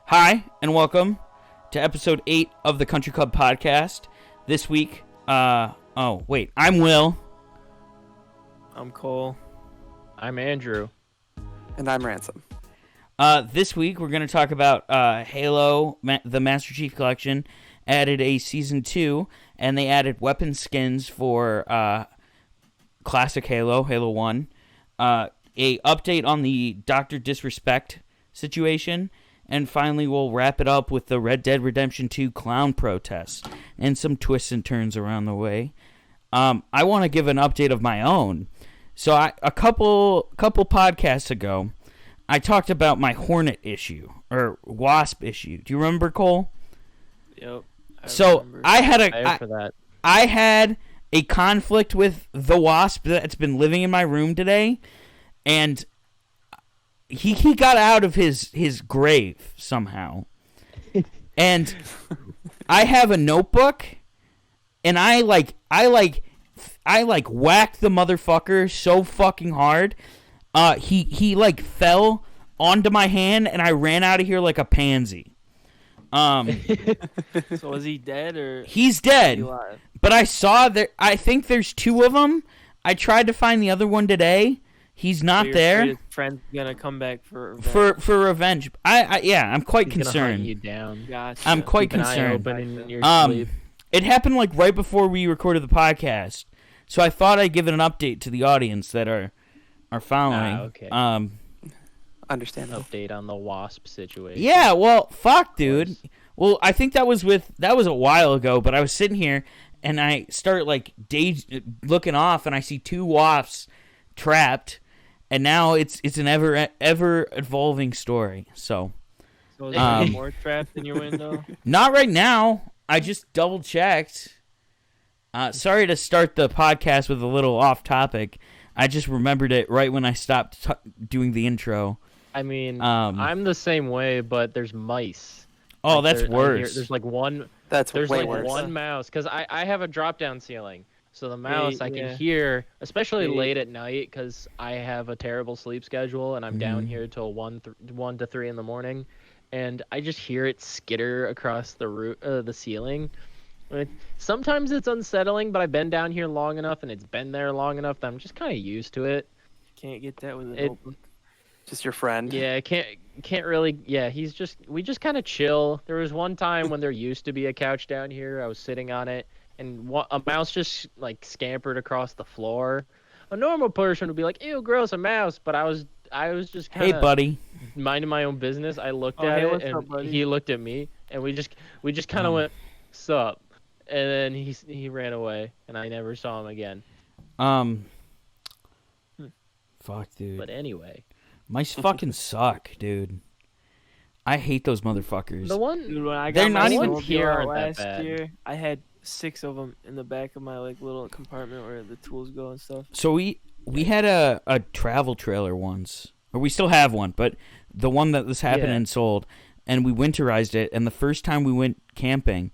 Hi, and welcome to episode 8 of the Country Club Podcast. This week, I'm Will. I'm Cole. I'm Andrew. And I'm Ransom. This week, we're going to talk about Halo, the Master Chief Collection, added a Season 2, and they added weapon skins for Classic Halo, Halo 1, a update on the Dr.Disrepect situation, and finally we'll wrap it up with the Red Dead Redemption 2 clown protests and some twists and turns around the way. I want to give an update of my own. So a couple podcasts ago, I talked about my Hornet issue, or Wasp issue. Do you remember, Cole? Yep. I had a conflict with the Wasp that's been living in my room today, and he got out of his grave somehow. And I have a notebook, and I whacked the motherfucker so fucking hard. He fell onto my hand, and I ran out of here like a pansy. So is he dead or? He's dead. But I saw that. I think there's 2 of them. I tried to find the other one today. He's not there. His friend's gonna come back for revenge. For revenge. I'm quite He's concerned. Gonna hunt you down. Gotcha. I'm quite Keep an eye concerned. open in your sleep. It happened right before we recorded the podcast, so I thought I'd give it an update to the audience that are following. Okay. Understandable. Update on the Wasp situation. Yeah. Well, fuck, dude. Well, I think that was a while ago, but I was sitting here and I start looking off, and I see 2 wasps trapped, and now it's an ever evolving story. So is there more trapped in your window? not right now. I just double checked. Sorry to start the podcast with a little off topic. I just remembered it right when I stopped doing the intro. I mean, I'm the same way, but there's mice. Oh, that's worse. There's one. That's There's way worse. one mouse, because I have a drop-down ceiling, so the mouse I can yeah. hear, especially late at night, because I have a terrible sleep schedule and I'm down here till 1 to 3 in the morning, and I just hear it skitter across the ceiling. Sometimes it's unsettling, but I've been down here long enough and it's been there long enough that I'm just kind of used to it. Can't get that with a notebook. Just your friend. Yeah, can't really. Yeah, we just kind of chill. There was one time when there used to be a couch down here. I was sitting on it, and a mouse just scampered across the floor. A normal person would be like, "Ew, gross, a mouse," but I was just kind of Hey, buddy. minding my own business. I looked at it, and he looked at me, and we just kind of went, "Sup," and then he ran away, and I never saw him again. Fuck, dude. But anyway. Mice fucking suck, dude. I hate those motherfuckers. Dude, when I They're got not my even snowmobile here aren't that last bad. year, I had 6 of them in the back of my little compartment where the tools go and stuff. So we had a travel trailer once, or we still have one, but the one that this happened and sold, and we winterized it. And the first time we went camping,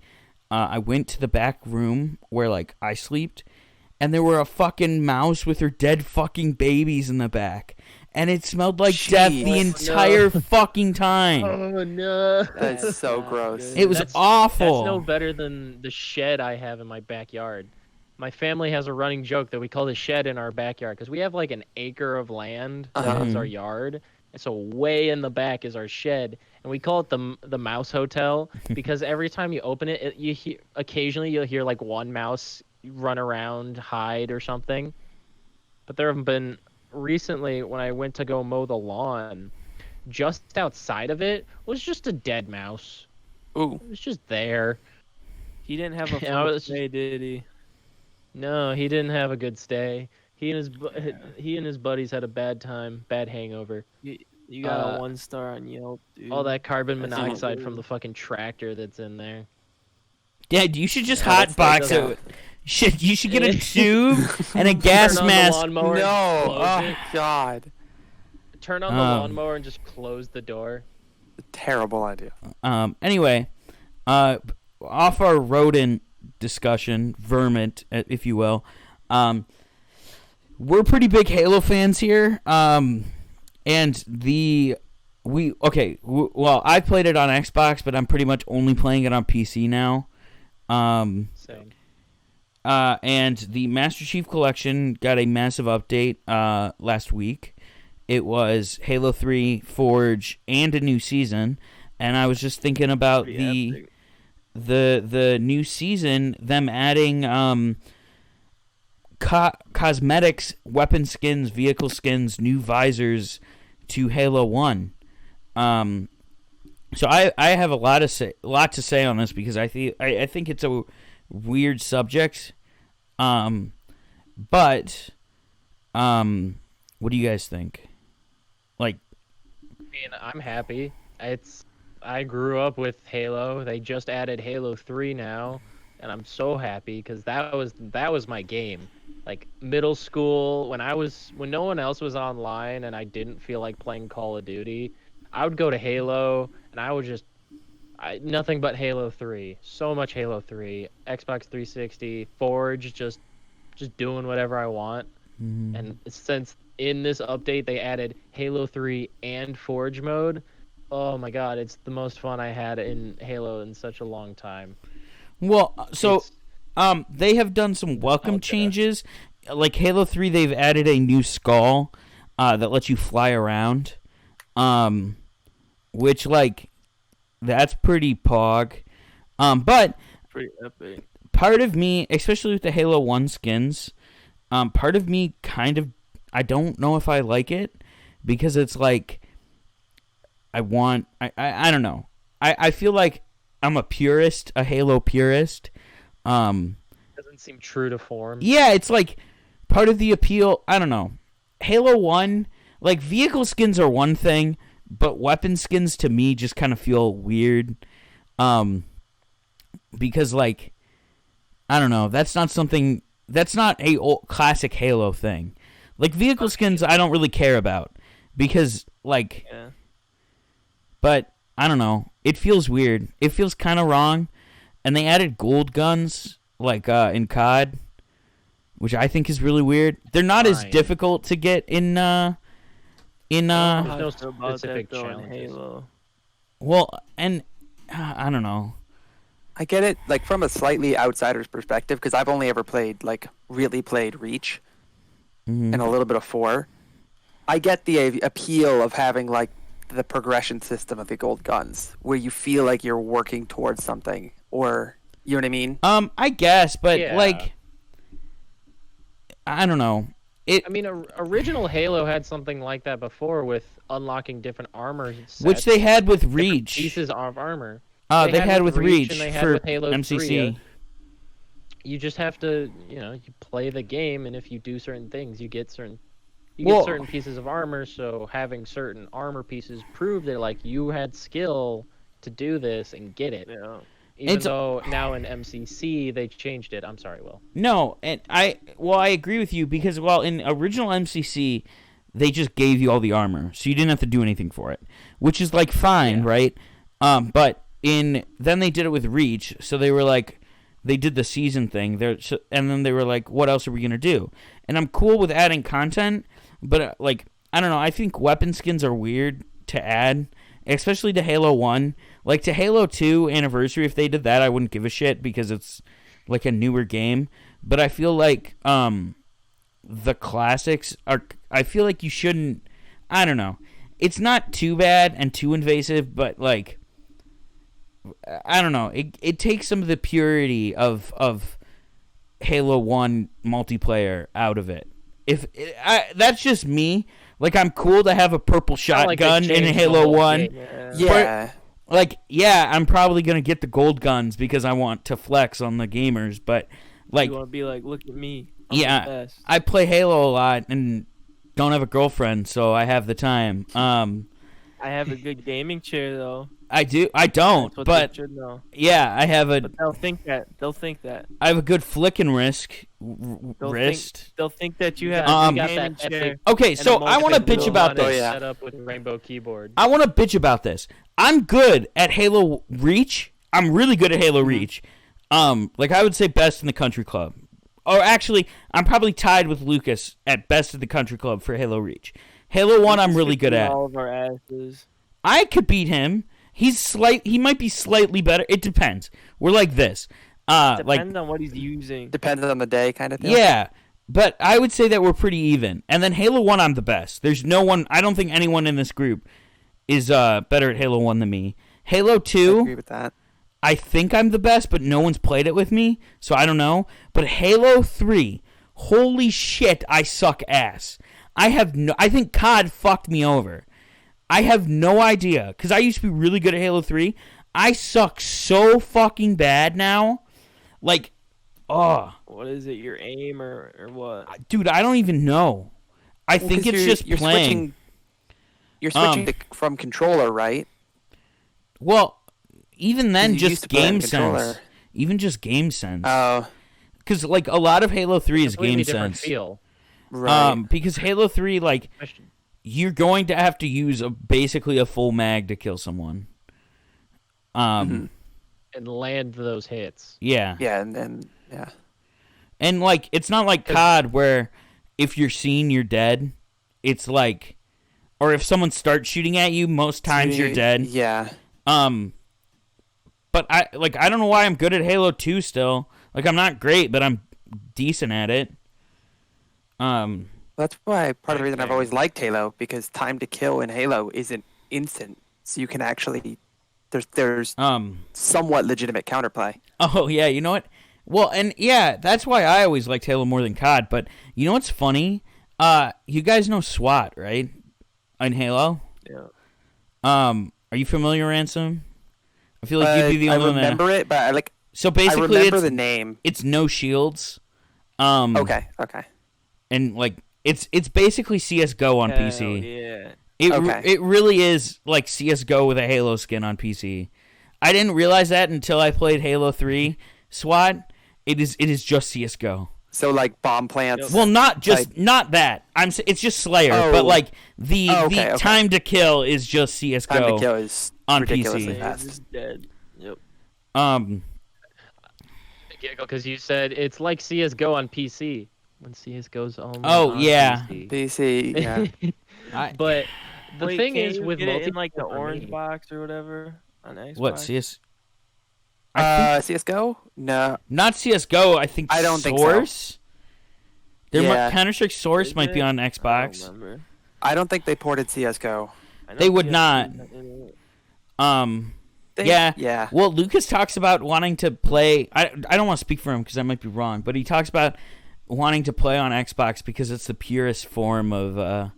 I went to the back room where I slept, and there were a fucking mouse with her dead fucking babies in the back. And it smelled like death the entire fucking time. Oh no! That's so gross. It was awful. That's no better than the shed I have in my backyard. My family has a running joke that we call the shed in our backyard because we have an acre of land that's our yard, and so way in the back is our shed, and we call it the Mouse Hotel because every time you open it, occasionally you'll hear one mouse run around, hide or something. But there have been. Recently, when I went to go mow the lawn, just outside of it was just a dead mouse. Ooh. It was just there. He didn't have a fun stay, did he? No, he didn't have a good stay. He and his buddies had a bad time, bad hangover. You got a 1 star on Yelp, dude. All that carbon monoxide from the fucking tractor that's in there. Yeah, you should just hotbox it. You should get a tube and a gas mask. No, oh god. Turn on the lawnmower and just close the door. Terrible idea. Anyway, off our rodent discussion, vermint, if you will. We're pretty big Halo fans here. And the Well, I played it on Xbox, but I'm pretty much only playing it on PC now. Same. And the Master Chief Collection got a massive update last week. It was Halo 3, Forge, and a new season. And I was just thinking about the new season, them adding cosmetics, weapon skins, vehicle skins, new visors to Halo 1. So I have a lot to say on this because I think it's a weird subject. But what do you guys think? Like, I mean, I'm happy. I grew up with Halo. They just added Halo 3 now, and I'm so happy because that was my game. Like middle school, when no one else was online and I didn't feel like playing Call of Duty, I would go to Halo and I would just nothing but Halo 3. So much Halo 3. Xbox 360, Forge, just doing whatever I want. Mm-hmm. And since in this update they added Halo 3 and Forge mode, oh my god, it's the most fun I had in Halo in such a long time. Well, so they have done some welcome changes. Like Halo 3, they've added a new skull that lets you fly around. Which, like, that's pretty pog. But Pretty epic. part of me, especially with the Halo 1 skins, part of me kind of, I don't know if I like it because it's like, I don't know. I feel like I'm a purist, a Halo purist. Doesn't seem true to form. Yeah, it's like part of the appeal. I don't know. Halo 1, like vehicle skins are one thing, but weapon skins to me just kind of feel weird. Because like, I don't know. That's not a classic Halo thing. Like vehicle skins I don't really care about because like, Yeah. but I don't know. It feels weird. It feels kind of wrong. And they added gold guns like in COD, which I think is really weird. They're not as difficult to get in There's no About specific that, though, in challenges. Halo. well, and I don't know. I get it, like from a slightly outsider's perspective, because I've only ever really played Reach Mhm. and a little bit of 4. I get the appeal of having like the progression system of the gold guns, where you feel like you're working towards something, or you know what I mean. I guess, but Yeah. like, I don't know. I mean, original Halo had something like that before with unlocking different armor sets, Which they had with different Reach. pieces of armor. They had with Reach and they had for with Halo MCC. 3. You just have to, you play the game, and if you do certain things, you get certain pieces of armor. So having certain armor pieces prove that like you had skill to do this and get it. Yeah. Even though now in MCC they changed it. I'm sorry, Will. No, and I agree with you because in original MCC they just gave you all the armor, so you didn't have to do anything for it, which is like fine, right? But then they did it with Reach, so they were like, they did the season thing there, and then they were like, what else are we gonna do? And I'm cool with adding content, but like I don't know, I think weapon skins are weird to add, especially to Halo 1. Like to Halo 2 Anniversary, if they did that, I wouldn't give a shit because it's like a newer game. But I feel like the classics are, I feel like you shouldn't, I don't know. It's not too bad and too invasive, but like, I don't know. It takes some of the purity of Halo 1 multiplayer out of it. That's just me. Like, I'm cool to have a purple shotgun in Halo 1. Yeah. Like, yeah, I'm probably going to get the gold guns because I want to flex on the gamers, but, like... You want to be like, look at me. I'm the Yeah, best. I play Halo a lot and don't have a girlfriend, so I have the time. I have a good gaming chair, though. I do. I don't, That's what but... they should know. Yeah, I have But they'll think that. I have a good flicking wrist. They'll think that you have Um, a got gaming that chair. Okay, so a I want to multi-tool bitch about on this. it. yeah. Set up with a rainbow keyboard. I want to bitch about this. I'm good at Halo Reach. I'm really good at Halo Reach. Like I would say best in the country club. Or actually, I'm probably tied with Lucas at best at the country club for Halo Reach. Halo 1 I'm really good at. All of our asses. I could beat him. He might be slightly better. It depends. We're like this. Depends on what he's using. Depends on the day, kind of thing. Yeah, but I would say that we're pretty even. And then Halo 1, I'm the best. There's no one. I don't think anyone in this group is better at Halo 1 than me. Halo 2. I agree with that. I think I'm the best, but no one's played it with me, so I don't know. But Halo 3, holy shit, I suck ass. I think COD fucked me over. I have no idea, because I used to be really good at Halo 3. I suck so fucking bad now. Like, oh. What is it, your aim or what? Dude, I don't even know. I think it's just playing. You're switching from controller, right? Well, even then, just game sense. controller. Even just game sense. Oh, Because, like, a lot of Halo 3 is Completely game different sense. feel. right. Because Halo 3, like, you're going to have to use basically a full mag to kill someone. And land those hits. Yeah. Yeah, and yeah. And, like, it's not like COD where if you're seen, you're dead. It's like, or if someone starts shooting at you, most times you're dead. Yeah. But I don't know why I'm good at Halo 2 still. Like, I'm not great, but I'm decent at it. That's why part of the reason I've always liked Halo, because time to kill in Halo isn't instant, so you can actually there's somewhat legitimate counterplay. Oh yeah, you know what? Well, and yeah, that's why I always liked Halo more than COD. But you know what's funny? You guys know SWAT, right? In Halo. Yeah. Are you familiar, Ransom? I feel like you'd be the only one. I remember it, but So basically, I remember the name. It's no shields. Okay. And like it's basically CS:GO on PC. Yeah. It really is like CS:GO with a Halo skin on PC. I didn't realize that until I played Halo 3 SWAT. It is just CS:GO. So like bomb plants. Well, not that. It's just Slayer, but like the time to kill is just CS:GO. Time to kill is on ridiculously PC. fast. It's dead. Yep. Because you said it's like CS:GO on PC when CS:GO's only Oh, on yeah. PC, yeah. But the Wait, thing can't is you with get it in like the multiplayer for orange me- box or whatever on Xbox. What CS? I think CS:GO? No. not CS:GO. I think I don't think so. Source. Yeah. Counter-Strike Source Is might be it? on I don't Xbox. remember. I don't think they ported CS:GO. I know They would PS2 not. Yeah. Yeah. Well, Lucas talks about wanting to play. I don't want to speak for him because I might be wrong, but he talks about wanting to play on Xbox because it's the purest form of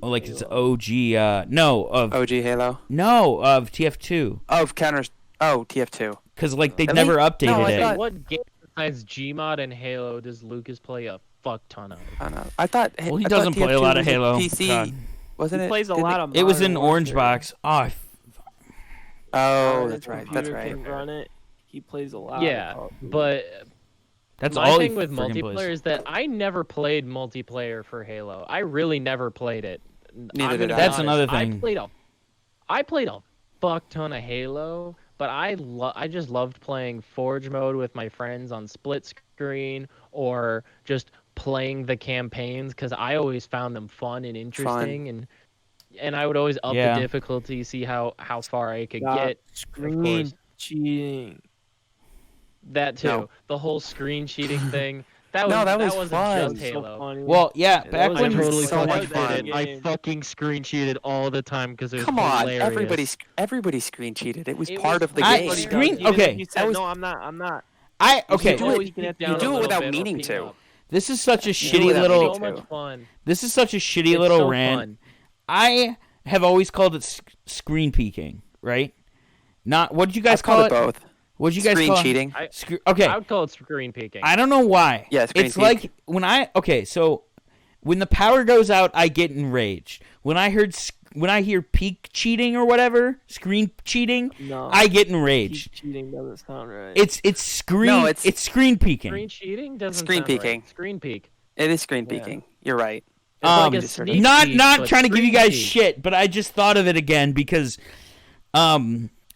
like it's OG. Of OG Halo. of TF2 Of TF2. because like they Really? never No, updated I it. thought- What game besides Gmod and Halo does Lucas play a fuck ton of? I don't know. I thought. Well, he I thought doesn't play a TF2 lot of was a Halo. PC, God. wasn't He it? plays a Didn't lot of. It was Modern in Orange Warfare. Box. Oh, Oh, His that's right. computer That's right. Can run it. He plays a lot. Yeah, of Call of Duty. but that's my all thing he with friggin' multiplayer plays. is that I never played multiplayer for Halo. I really never played it. Neither I'm did gonna I. be That's honest. another thing. I played a fuck ton of Halo, but I just loved playing Forge mode with my friends on split screen or just playing the campaigns because I always found them fun and interesting and I would always up Yeah. the difficulty, see how far I could Stop get. Of screen course, cheating. that too. No. The whole screen cheating thing. That was wasn't fun. just Halo. Well, yeah, that back was when totally so much that fun. game. I fucking screen cheated all the time because it was Come on, hilarious. everybody screen cheated. It was It part was of the I game. screen- Even okay. if You said, That was- no, I'm not. okay, do it- Always you can peek have- down you a do it little without bit or meaning peek to. up. this is such a do it shitty without little. meaning So to. much fun. This is such a shitty It's little so rant. fun. I have always called it screen peeking, right? Not what did you guys I've call called it? it both. What did you guys Screen call cheating. it? Okay, I would call it screen peeking. I don't know why. Yeah, screen it's peek. like so when the power goes out, I get enraged. When I hear peak cheating or whatever, screen cheating, No. I get Peak enraged. cheating doesn't sound right. It's screen. No, it's screen peeking. Screen cheating doesn't Screen sound right. peeking. Screen peek. It is screen Yeah. peeking. You're right. It's like a Just sort of- sneak not peek, not but trying to give you screen guys peek. shit, but I just thought of it again because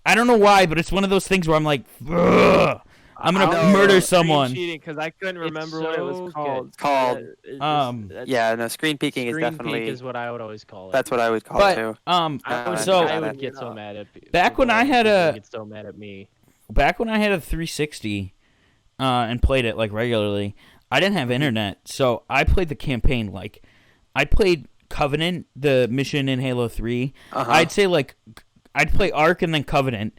I don't know why, but it's one of those things where I'm like, ugh. I'm gonna No, murder no, someone. Because I couldn't remember what it was so good. called. It's called- That's- Yeah, no, screen peeking is Screen definitely. peek is what I would always call it. That's what I would call it too. But I would, I so I would it. get so mad at Back when I had people a- get so mad at me. back when I had a 360 and played it like regularly, I didn't have internet, so I played the campaign like I played Covenant, the mission in Halo 3. I'd say like I'd play Ark and then Covenant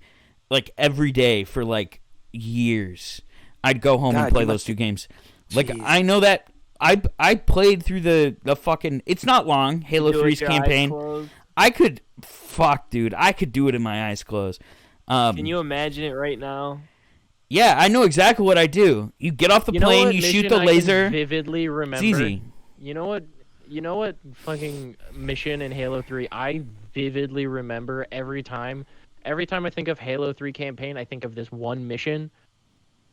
like every day for like years. I'd go home and play those two games. Like Jeez. I know that I played through the fucking, it's not long, Halo do it with 3's your eyes campaign. closed. I could dude, I could do it in my eyes closed. Can you imagine it right now? Yeah, I know exactly what I do. You get off the You know plane, what you shoot mission the I can laser. vividly remember. It's easy. You know what? You know what fucking mission in Halo 3 I vividly remember every time. Every time I think of Halo 3 campaign, I think of this one mission.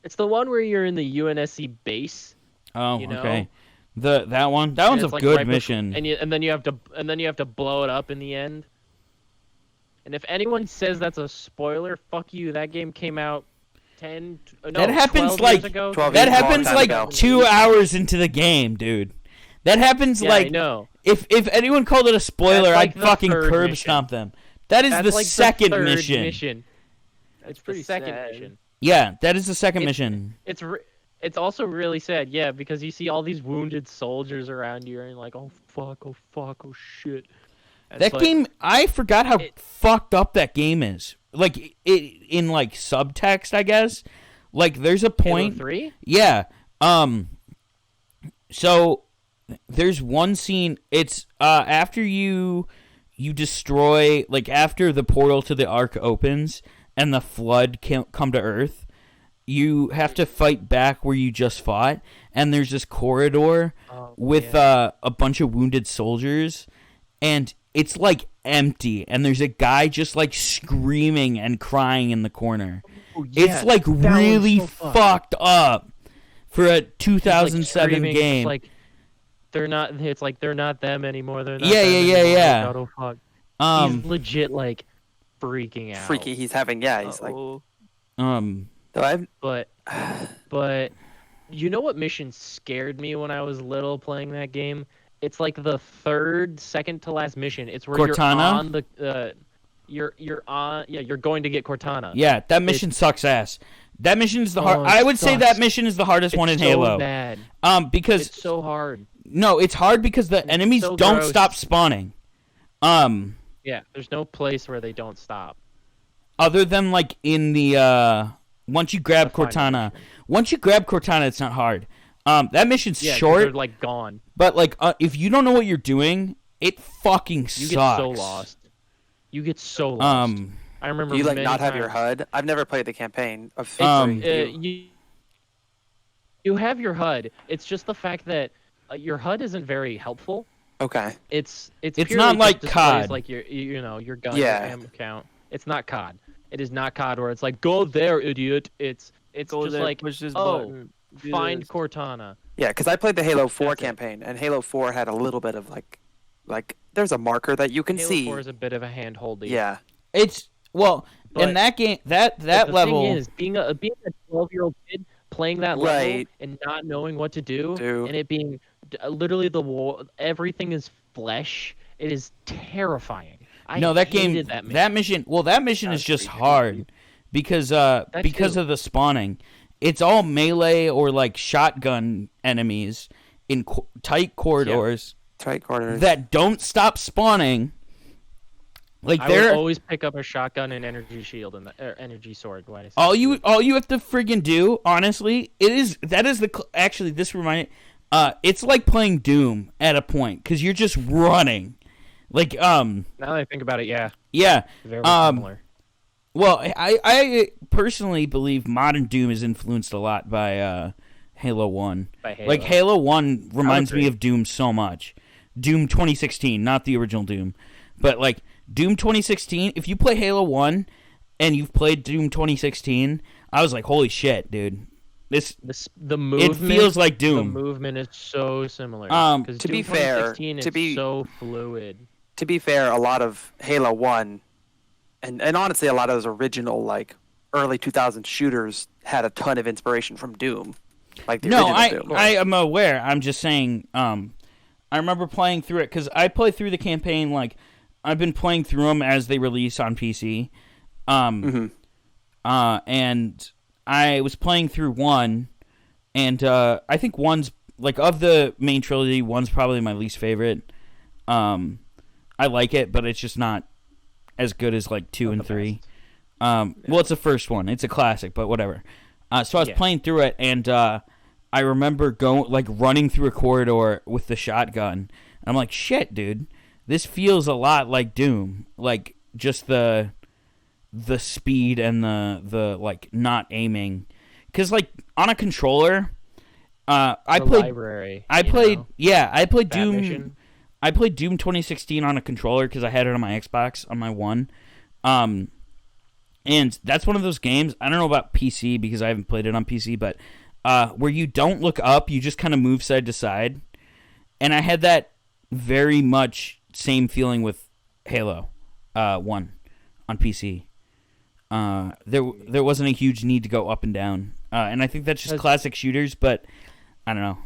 It's the one where you're in the UNSC base. Oh, you know? okay. That one's and a it's, like, good right mission. and then you have to blow it up in the end. And if anyone says that's a spoiler, fuck you. That game came out 12 years ago. 12 That years, long happens time like ago. 2 hours into the game, dude. That happens Yeah, I like know. if anyone called it a spoiler, That's like I'd the fucking third curb mission. stomp them. That is That's the like second the third mission. That's The pretty second sad. mission. Yeah, that is the second It's- mission. It's also really sad, yeah, because you see all these wounded soldiers around you, and you're like, oh fuck, oh shit. And That it's like, game, I forgot how it- fucked up that game is. Like in like subtext, I guess. Like there's a Halo point. 3? Yeah. So there's one scene. It's after you destroy, like after the portal to the Ark opens and the flood come to Earth. You have to fight back where you just fought, and there's this corridor with a bunch of wounded soldiers, and it's like empty, and there's a guy just like screaming and crying in the corner. It's like really fucked up for a 2007 screaming, game. It's like they're not. It's like they're not them anymore. They're not. Yeah, them yeah, anymore. yeah. Like, oh fuck. He's legit like freaking out. Freaky. He's having. Yeah. He's like. Uh-oh. So I've. But you know what mission scared me when I was little playing that game? It's like the second to last mission. It's where Cortana? you're on the you're going to get Cortana. Yeah, that mission sucks ass. That mission is the hard. Oh, I it would say sucks. that mission is the hardest one in so Halo. Bad. Because It's so hard. no, it's hard because the enemies so don't gross. stop spawning. Yeah, there's no place where they don't stop. Other than like in the once you grab The final Cortana. mission. Once you grab Cortana, it's not hard. That mission's Yeah, 'cause short, they're like gone. but like if you don't know what you're doing, it fucking You sucks. get so lost. You get so lost. I remember. Do you like many not have your times. HUD? I've never played the campaign of. You have your HUD. It's just the fact that your HUD isn't very helpful. Okay. It's It's purely not just like displays, COD. like your gun, Yeah. your ammo count. It's not COD. It is not COD where it's like go there, idiot. It's Go just there, like push this oh, button. Do find this. Cortana. Yeah, because I played the Halo 4 That's it. campaign, and Halo 4 had a little bit of like there's a marker that you can Halo see. 4 is a bit of a handholdy. Yeah. It's well in But- that game that But the level. thing is, being a 12-year-old kid playing that level Right. and not knowing what to do, Do. and it being literally the wall, everything is flesh. It is terrifying. No, that game, hated that mission. that mission. Well, that mission is That's just pretty hard because too. of the spawning. It's all melee or like shotgun enemies in tight corridors Tight corners. that don't stop spawning. Like I would they're always pick up a shotgun and energy shield and energy sword. Why did I say all shield? you have to friggin' do. Honestly, actually this reminded. It's like playing Doom at a point because you're just running. Like Now that I think about it, yeah, yeah. very Um, similar. Well, I personally believe modern Doom is influenced a lot by Halo 1. By Halo. Like, Halo 1 reminds me agree. of Doom so much. Doom 2016, not the original Doom. But, like, Doom 2016, if you play Halo 1 and you've played Doom 2016, I was like, holy shit, dude. The movement. It feels like The Doom. movement is so similar. 'Cause to Doom be fair, 2016 to is be- so fluid. To be fair, a lot of Halo 1 and honestly a lot of those original like early 2000s shooters had a ton of inspiration from Doom, like the No, original Doom. I am aware. I'm just saying. I remember playing through it because I played through the campaign. Like, I've been playing through them as they release on PC. And I was playing through 1, and I think 1's like of the main trilogy. 1's probably my least favorite. I like it, but it's just not as good as like 2 and 3. Well, it's the first one. It's a classic, but whatever. So I was playing through it, and I remember running through a corridor with the shotgun. I'm like, shit, dude, this feels a lot like Doom. Like just the speed and the like not aiming, because like on a controller, I played Doom. Mission. I played Doom 2016 on a controller because I had it on my Xbox on my one. And that's one of those games, I don't know about PC because I haven't played it on PC, but where you don't look up, you just kind of move side to side. And I had that very much same feeling with Halo 1 on PC. There wasn't a huge need to go up and down. And I think that's just classic shooters, but I don't know.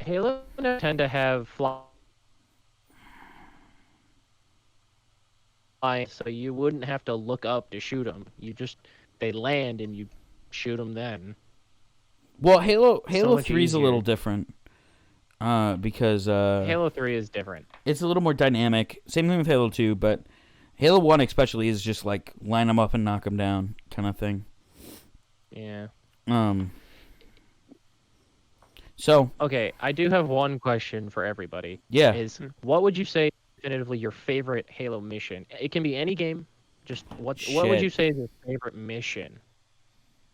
Halo tend to have flying, so you wouldn't have to look up to shoot them. They land and you shoot them then. Well, Halo much 3 is a easier. little different because Halo 3 is different. it's a little more dynamic. Same thing with Halo 2, but Halo 1 especially is just like line them up and knock them down kind of thing. Yeah. So, Okay, I do have one question for everybody. yeah. Is what would you say definitively your favorite Halo mission? It can be any game. Just what would Shit. you say is your favorite mission?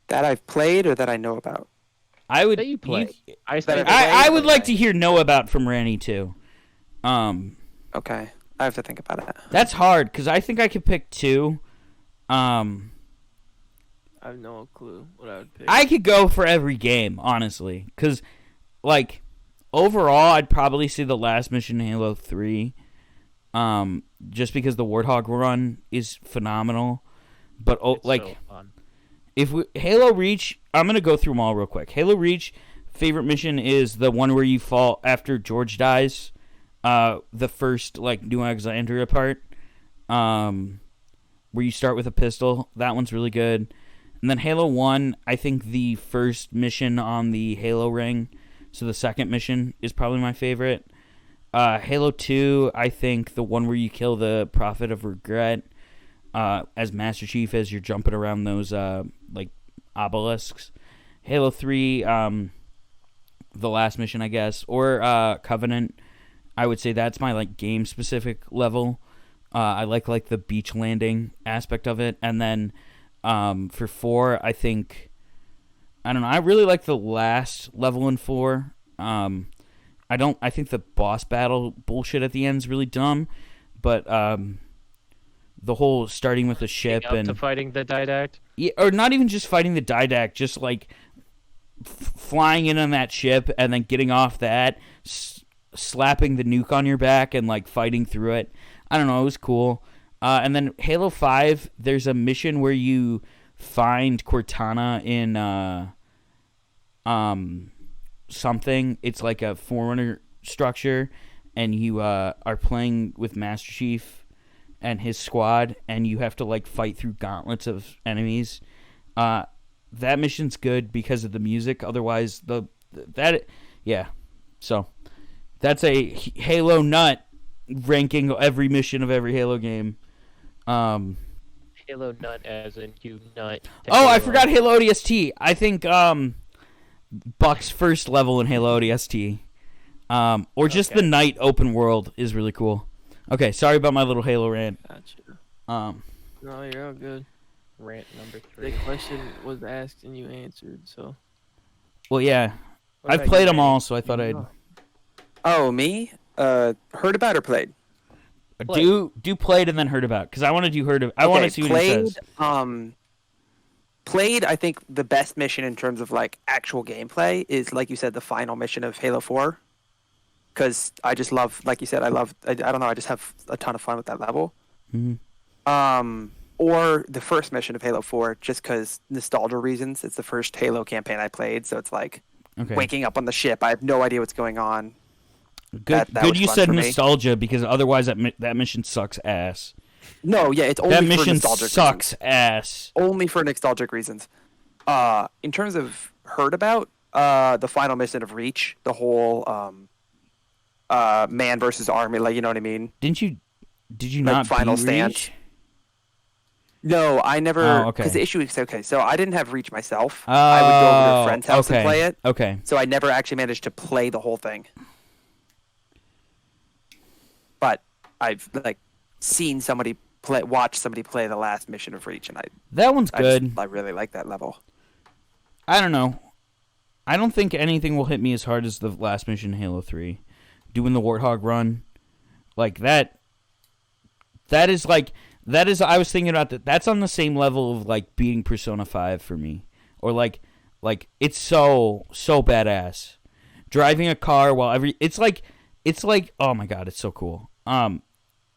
That I've played or that I know about. I would That you play. I would like to hear know about from Randy too. Okay, I have to think about it. That's hard because I think I could pick 2. I have no clue what I would pick. I could go for every game, honestly, because like overall, I'd probably say the last mission in Halo 3, just because the Warthog run is phenomenal. But It's like, so fun. if Halo Reach, I'm gonna go through them all real quick. Halo Reach, favorite mission is the one where you fall after George dies, the first like New Alexandria part, where you start with a pistol. That one's really good. And then Halo 1, I think the first mission on the Halo ring, so the second mission, is probably my favorite. Halo 2, I think the one where you kill the Prophet of Regret as Master Chief as you're jumping around those like obelisks. Halo 3, the last mission, I guess, or Covenant. I would say that's my like game specific level. I like the beach landing aspect of it, and then for 4, I think I don't know. I really like the last level in 4. I think the boss battle bullshit at the end is really dumb, but the whole starting with the ship Up and to fighting the Didact. yeah, or not even just fighting the Didact, just like flying in on that ship and then getting off that, slapping the nuke on your back and like fighting through it. I don't know, it was cool. And then Halo 5, there's a mission where you find Cortana in something. It's like a Forerunner structure, and you are playing with Master Chief and his squad, and you have to like fight through gauntlets of enemies. That mission's good because of the music. Otherwise, So that's a Halo nut ranking every mission of every Halo game. Halo nut as in you nut. Oh, I forgot Halo ODST. I think Buck's first level in Halo ODST, or just the night open world is really cool. Okay, sorry about my little Halo rant. Gotcha. No, you're all good. Rant number 3. The question was asked and you answered, so. Well, yeah, What I've about played you, them all, Randy? so I thought I'd Oh, me? Heard about or played? do played and then heard about, because I want to do heard of. I want to see what played, he says. Played, I think the best mission in terms of like actual gameplay is, like you said, the final mission of Halo 4. Because I just love, like you said, I don't know, I just have a ton of fun with that level. Mhm. or the first mission of Halo 4, just because nostalgia reasons. It's the first Halo campaign I played, so it's like waking up on the ship. I have no idea what's going on. Good. That Good. was You fun said for me. nostalgia because otherwise that mission sucks ass. No, yeah, it's only That for mission nostalgic sucks reasons. ass. Only for nostalgic reasons. In terms of heard about, the final mission of Reach, the whole man versus army, like, you know what I mean? Did you Like, not final beat stance. Reach? No, I never. Oh, okay. Because the issue is, okay, so I didn't have Reach myself. I would go over to a friend's house and play it. Okay. So I never actually managed to play the whole thing. But I've like seen somebody watch somebody play the last mission of Reach, and That one's good. I really like that level. I don't know. I don't think anything will hit me as hard as the last mission in Halo 3. Doing the Warthog run. Like that. That is I was thinking about that. That's on the same level of like beating Persona 5 for me. Or like it's so badass. Driving a car while it's like oh my god, it's so cool.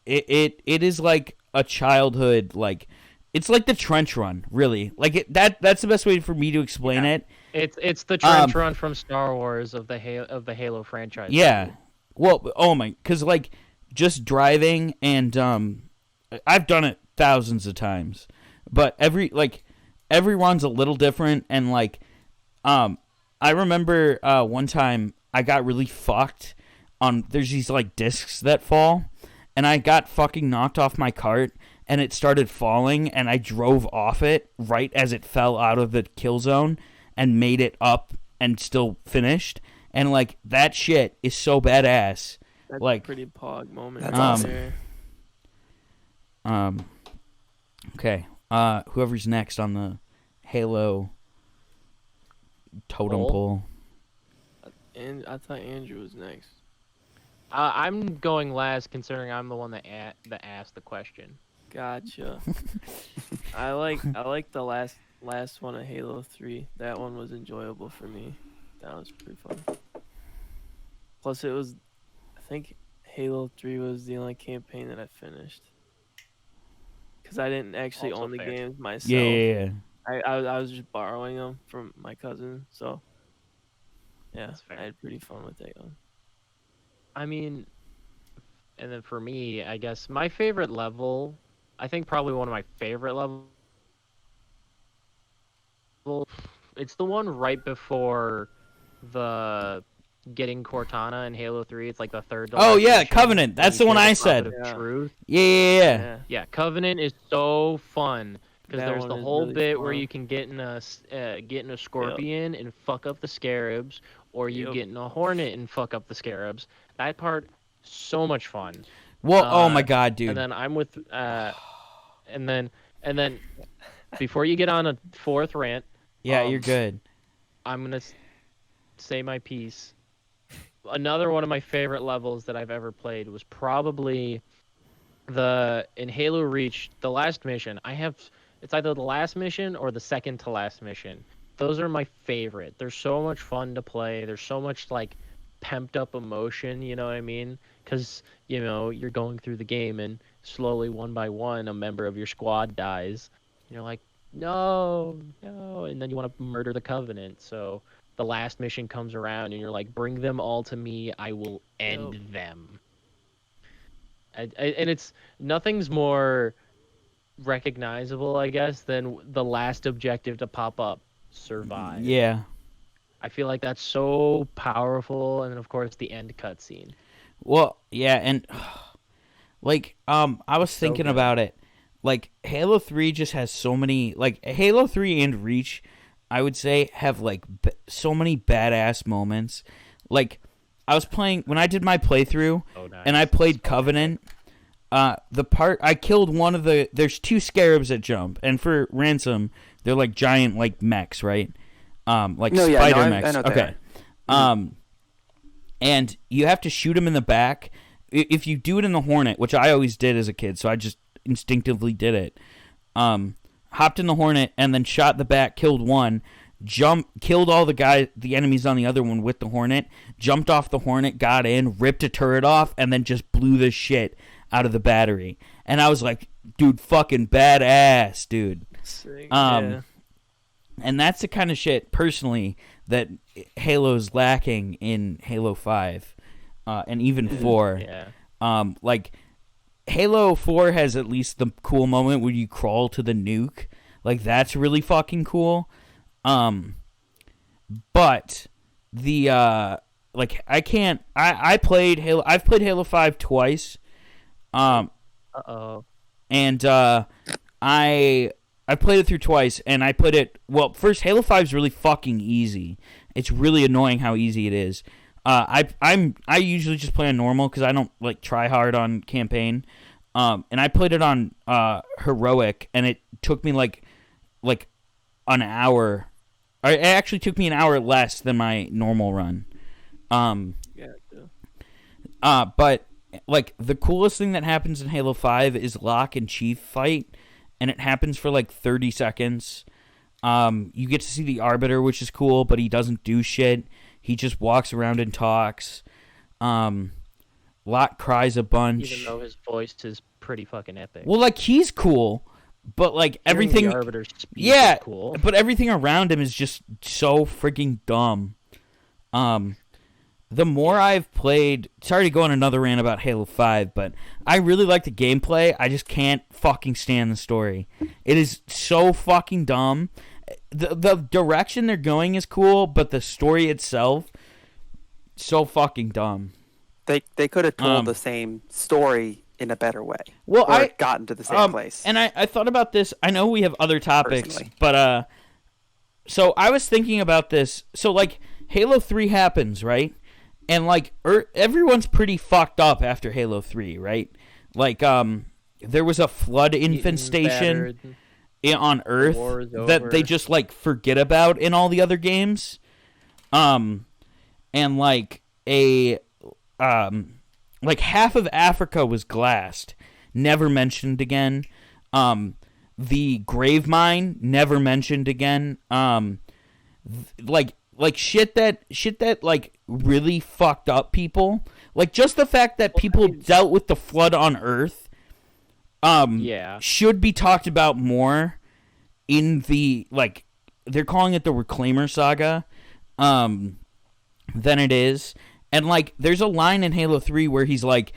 It is like a childhood, like it's like the trench run, really. Like that's the best way for me to explain it. It's the trench run from Star Wars of the Halo franchise. Yeah. Well, oh my, because like just driving and I've done it thousands of times, but every run's a little different, and like I remember one time I got really fucked on. There's these like discs that fall, and I got fucking knocked off my cart, and it started falling, and I drove off it right as it fell out of the kill zone, and made it up and still finished. And like that shit is so badass. That's like a pretty pog moment. That's right awesome. there. Okay. Whoever's next on the Halo totem pole. And I thought Andrew was next. I'm going last, considering I'm the one that asked the question. Gotcha. I like the last one of Halo 3. That one was enjoyable for me. That was pretty fun. Plus, I think Halo 3 was the only campaign that I finished. Because I didn't actually Also own the fair. games myself. Yeah. I was just borrowing them from my cousin, so yeah, That's fair. I had pretty fun with that one. I mean, and then for me, I guess my favorite level, I think probably one of my favorite levels, it's the one right before the getting Cortana in Halo 3. It's like the third to Oh last yeah, mission, Covenant. That's the when one you I feel the prophet said. of Truth. Yeah. Yeah, Covenant is so fun because That there's one the is whole really bit where fun. you can get in a Scorpion and fuck up the Scarabs, or you Yep. get in a Hornet and fuck up the Scarabs. That part, so much fun. Well, oh my god, dude. And then I'm with and then before you get on a fourth rant, Yeah, you're good. I'm gonna say my piece. Another one of my favorite levels that I've ever played was probably in Halo Reach, the last mission. It's either the last mission or the second to last mission. Those are my favorite. They're so much fun to play. There's so much like pumped up emotion, you know what I mean? Because you're going through the game and slowly, one by one, a member of your squad dies. And you're like, no, and then you want to murder the Covenant. So the last mission comes around and you're like, bring them all to me. I will end them. And it's nothing's more recognizable, I guess, than the last objective to pop up: survive. Yeah. I feel like that's so powerful, and then of course the end cutscene. Well, yeah, and like I was thinking good. about it. Like Halo 3 just has so many, like Halo 3 and Reach, I would say, have like so many badass moments. Like I was playing when I did my playthrough, and I played Covenant. The part I killed one of there's two scarabs that jump, and for ransom, they're like giant like mechs, right? Like spider mechs. I know Okay. And you have to shoot them in the back. If you do it in the Hornet, which I always did as a kid, so I just instinctively did it. Hopped in the Hornet and then shot the back, killed one, killed all the enemies on the other one with the Hornet, jumped off the Hornet, got in, ripped a turret off, and then just blew the shit out of the battery. And I was like, dude, fucking badass, dude. Sick, And that's the kind of shit, personally, that Halo's lacking in Halo 5, and even 4. Yeah. Like, Halo 4 has at least the cool moment where you crawl to the nuke. Like, that's really fucking cool. But the, like, I've played Halo 5 twice. Uh-oh. And, I played it through twice, and I put it... Well, first, Halo 5 is really fucking easy. It's really annoying how easy it is. I usually just play on normal because I don't like try hard on campaign. And I played it on heroic, and it took me like an hour. It actually took me an hour less than my normal run. But like the coolest thing that happens in Halo 5 is Locke and Chief fight. And it happens for like 30 seconds. You get to see the Arbiter, which is cool, but he doesn't do shit. He just walks around and talks. Locke cries a bunch. Even though his voice is pretty fucking epic. Well, like, he's cool, but like everything... The Arbiter's speech yeah, is cool. But everything around him is just so freaking dumb. The more I've played... Sorry to go on another rant about Halo 5, but I really like the gameplay. I just can't fucking stand the story. It is so fucking dumb. The direction they're going is cool, but the story itself, so fucking dumb. They could have told the same story in a better way. Well, or gotten to the same place. And I thought about this. I know we have other topics, Personally. but... So I was thinking about this. So, like, Halo 3 happens, right? And, like, everyone's pretty fucked up after Halo 3, right? Like, there was a flood infestation on Earth that they just, like, forget about in all the other games. And, like, like, half of Africa was glassed. Never mentioned again. The grave mine, never mentioned again. Like shit that like really fucked up people. Like just the fact that people dealt with the flood on Earth should be talked about more in the, like, they're calling it the Reclaimer saga than it is. And like there's a line in Halo 3 where he's like,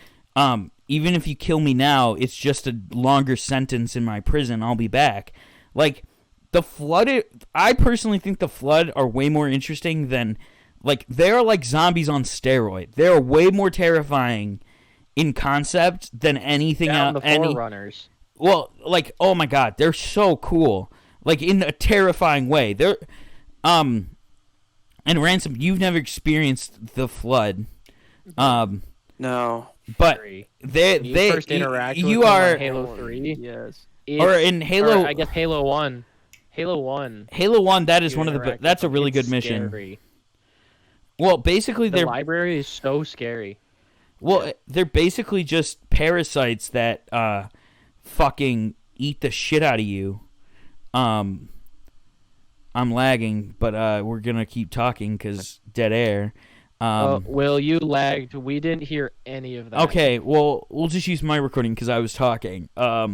even if you kill me now, it's just a longer sentence in my prison. I'll be back. Like, the Flood... I personally think the Flood are way more interesting than... Like, they're like zombies on steroid. They're way more terrifying in concept than anything else. The Forerunners. Well, like, oh my god, they're so cool. Like, in a terrifying way. They're... And Ransom, you've never experienced the Flood. No. But they first interact with you them are on Halo 3. Yes. Or in Halo, or I guess Halo 1. Halo 1. Halo 1, that is you one of the interact that's a with really them. good It's mission. scary. Well, basically The they're library is so scary. well, they're basically just parasites that fucking eat the shit out of you. I'm lagging, but we're going to keep talking cuz dead air. Will, you lagged. We didn't hear any of that. Okay, well, we'll just use my recording because I was talking. But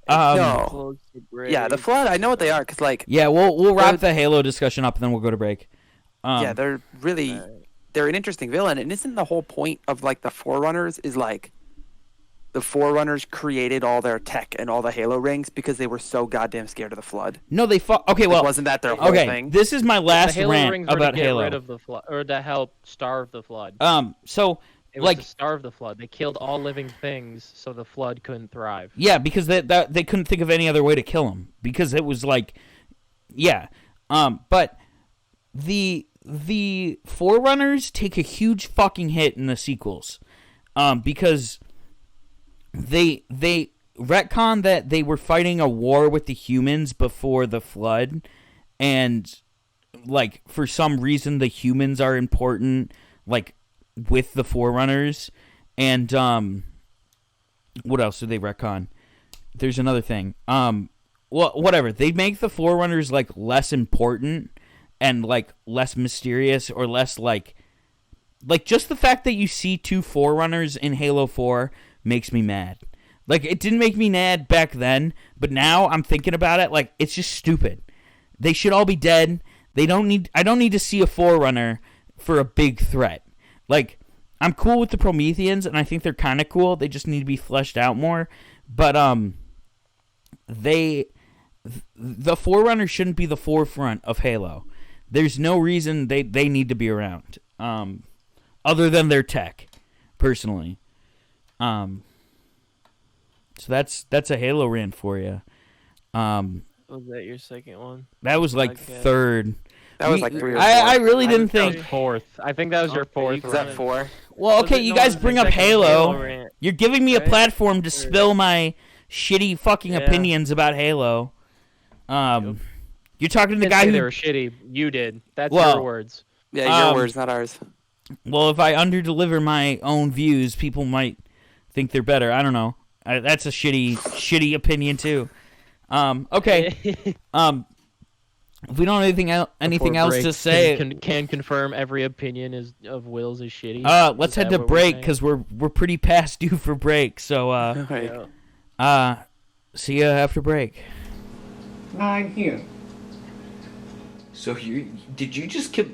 no. Close to break. Yeah, the Flood, I know what they are, because, like... yeah, we'll wrap the Halo discussion up and then we'll go to break. yeah, they're really... They're an interesting villain, and isn't the whole point of, like, the Forerunners is, like... The Forerunners created all their tech and all the Halo rings because they were so goddamn scared of the Flood. No, they fought. Okay, well, wasn't that their whole okay, thing? this is my last the Halo rant rings were about to get Halo. rid of the flood, or to help starve the Flood. So It was like to starve the Flood. They killed all living things so the Flood couldn't thrive. yeah, because they couldn't think of any other way to kill him because it was like, yeah, but the Forerunners take a huge fucking hit in the sequels, because they retcon that they were fighting a war with the humans before the Flood, and like for some reason the humans are important, like with the Forerunners, and what else do they retcon? There's another thing. Well, whatever. They make the Forerunners like less important and like less mysterious or less like like, just the fact that you see 2 Forerunners in Halo 4 makes me mad. Like, it didn't make me mad back then, but now I'm thinking about it, like, it's just stupid. They should all be dead. I don't need to see a Forerunner for a big threat. Like, I'm cool with the Prometheans, and I think they're kind of cool. They just need to be fleshed out more. But, the Forerunners shouldn't be the forefront of Halo. There's no reason they need to be around. Other than their tech, personally. So that's a Halo rant for you. Was that your second one? That was like third. That was like 3 or 4. I really didn't think. Fourth. I think that was your fourth. Was that 4? Well, okay, you guys bring up Halo. You're giving me a platform to spill my shitty fucking opinions about Halo. You're talking to the guy who they were shitty. You did. That's your words. Yeah, your words, not ours. Well, if I underdeliver my own views, people might think they're better. I don't know. That's a shitty opinion too. Okay. If we don't have anything else to say, can confirm every opinion of Will's is shitty. Let's head to break because we're pretty past due for break. So see you after break. I'm here. So did you just kill?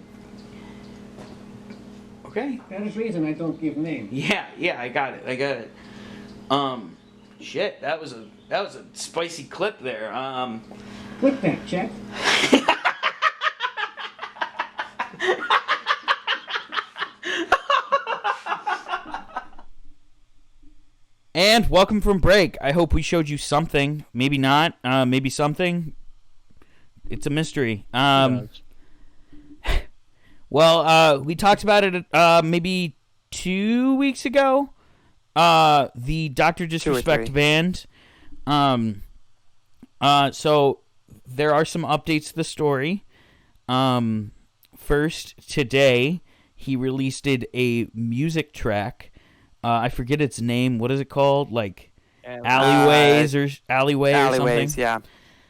Okay. That is the reason I don't give names. Yeah, I got it. Shit, that was a spicy clip there. Click that, Chet. And welcome from break. I hope we showed you something. Maybe not. Maybe something. It's a mystery. Well, we talked about it maybe 2 weeks ago. The Dr. Disrespect band. So there are some updates to the story. First, today, he released a music track. I forget its name. What is it called? Like Alleyways or Alleyway or something? Alleyways, yeah.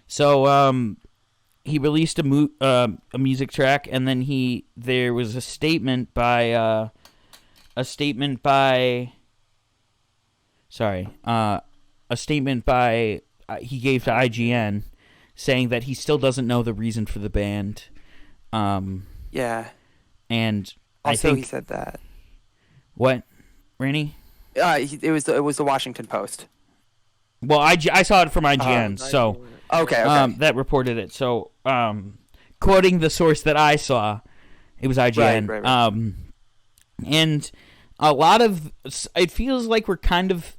So, he released a music track, and then there was a statement by he gave to IGN saying that he still doesn't know the reason for the band. Yeah. And also, I think he said that. What, Rainey? It was the Washington Post. Well, I saw it from IGN, so okay. That reported it. So, quoting the source that I saw, it was IGN. Right. And a lot of it feels like we're kind of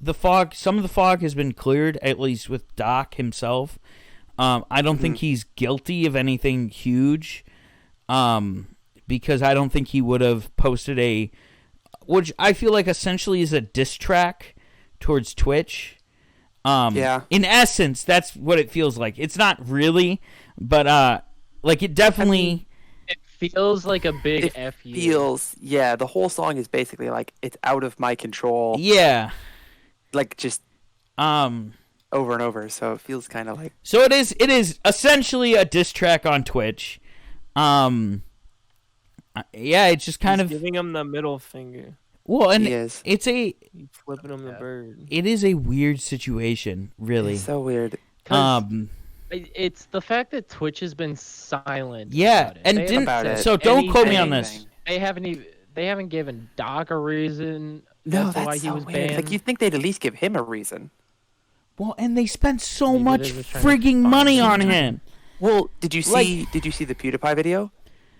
some of the fog has been cleared, at least with Doc himself. I don't think he's guilty of anything huge, because I don't think he would have posted which I feel like essentially is a diss track towards Twitch. Yeah. In essence, that's what it feels like. It's not really, but like it definitely. It feels like a big F you. The whole song is basically like it's out of my control. Yeah. Like just over and over, so it feels kind of like. So it is essentially a diss track on Twitch. Yeah, it's just kind of giving him the middle finger. Well, and He's flipping him the bird. It is a weird situation, really. It's so weird. It's the fact that Twitch has been silent. Yeah, about it. and so don't quote me on this. They haven't given Doc a reason. No, as to that's why he so was weird. banned. Like you'd think they'd at least give him a reason. Well, and they spent so Maybe much they were trying to frigging find money on something. him. Well, did you see the PewDiePie video?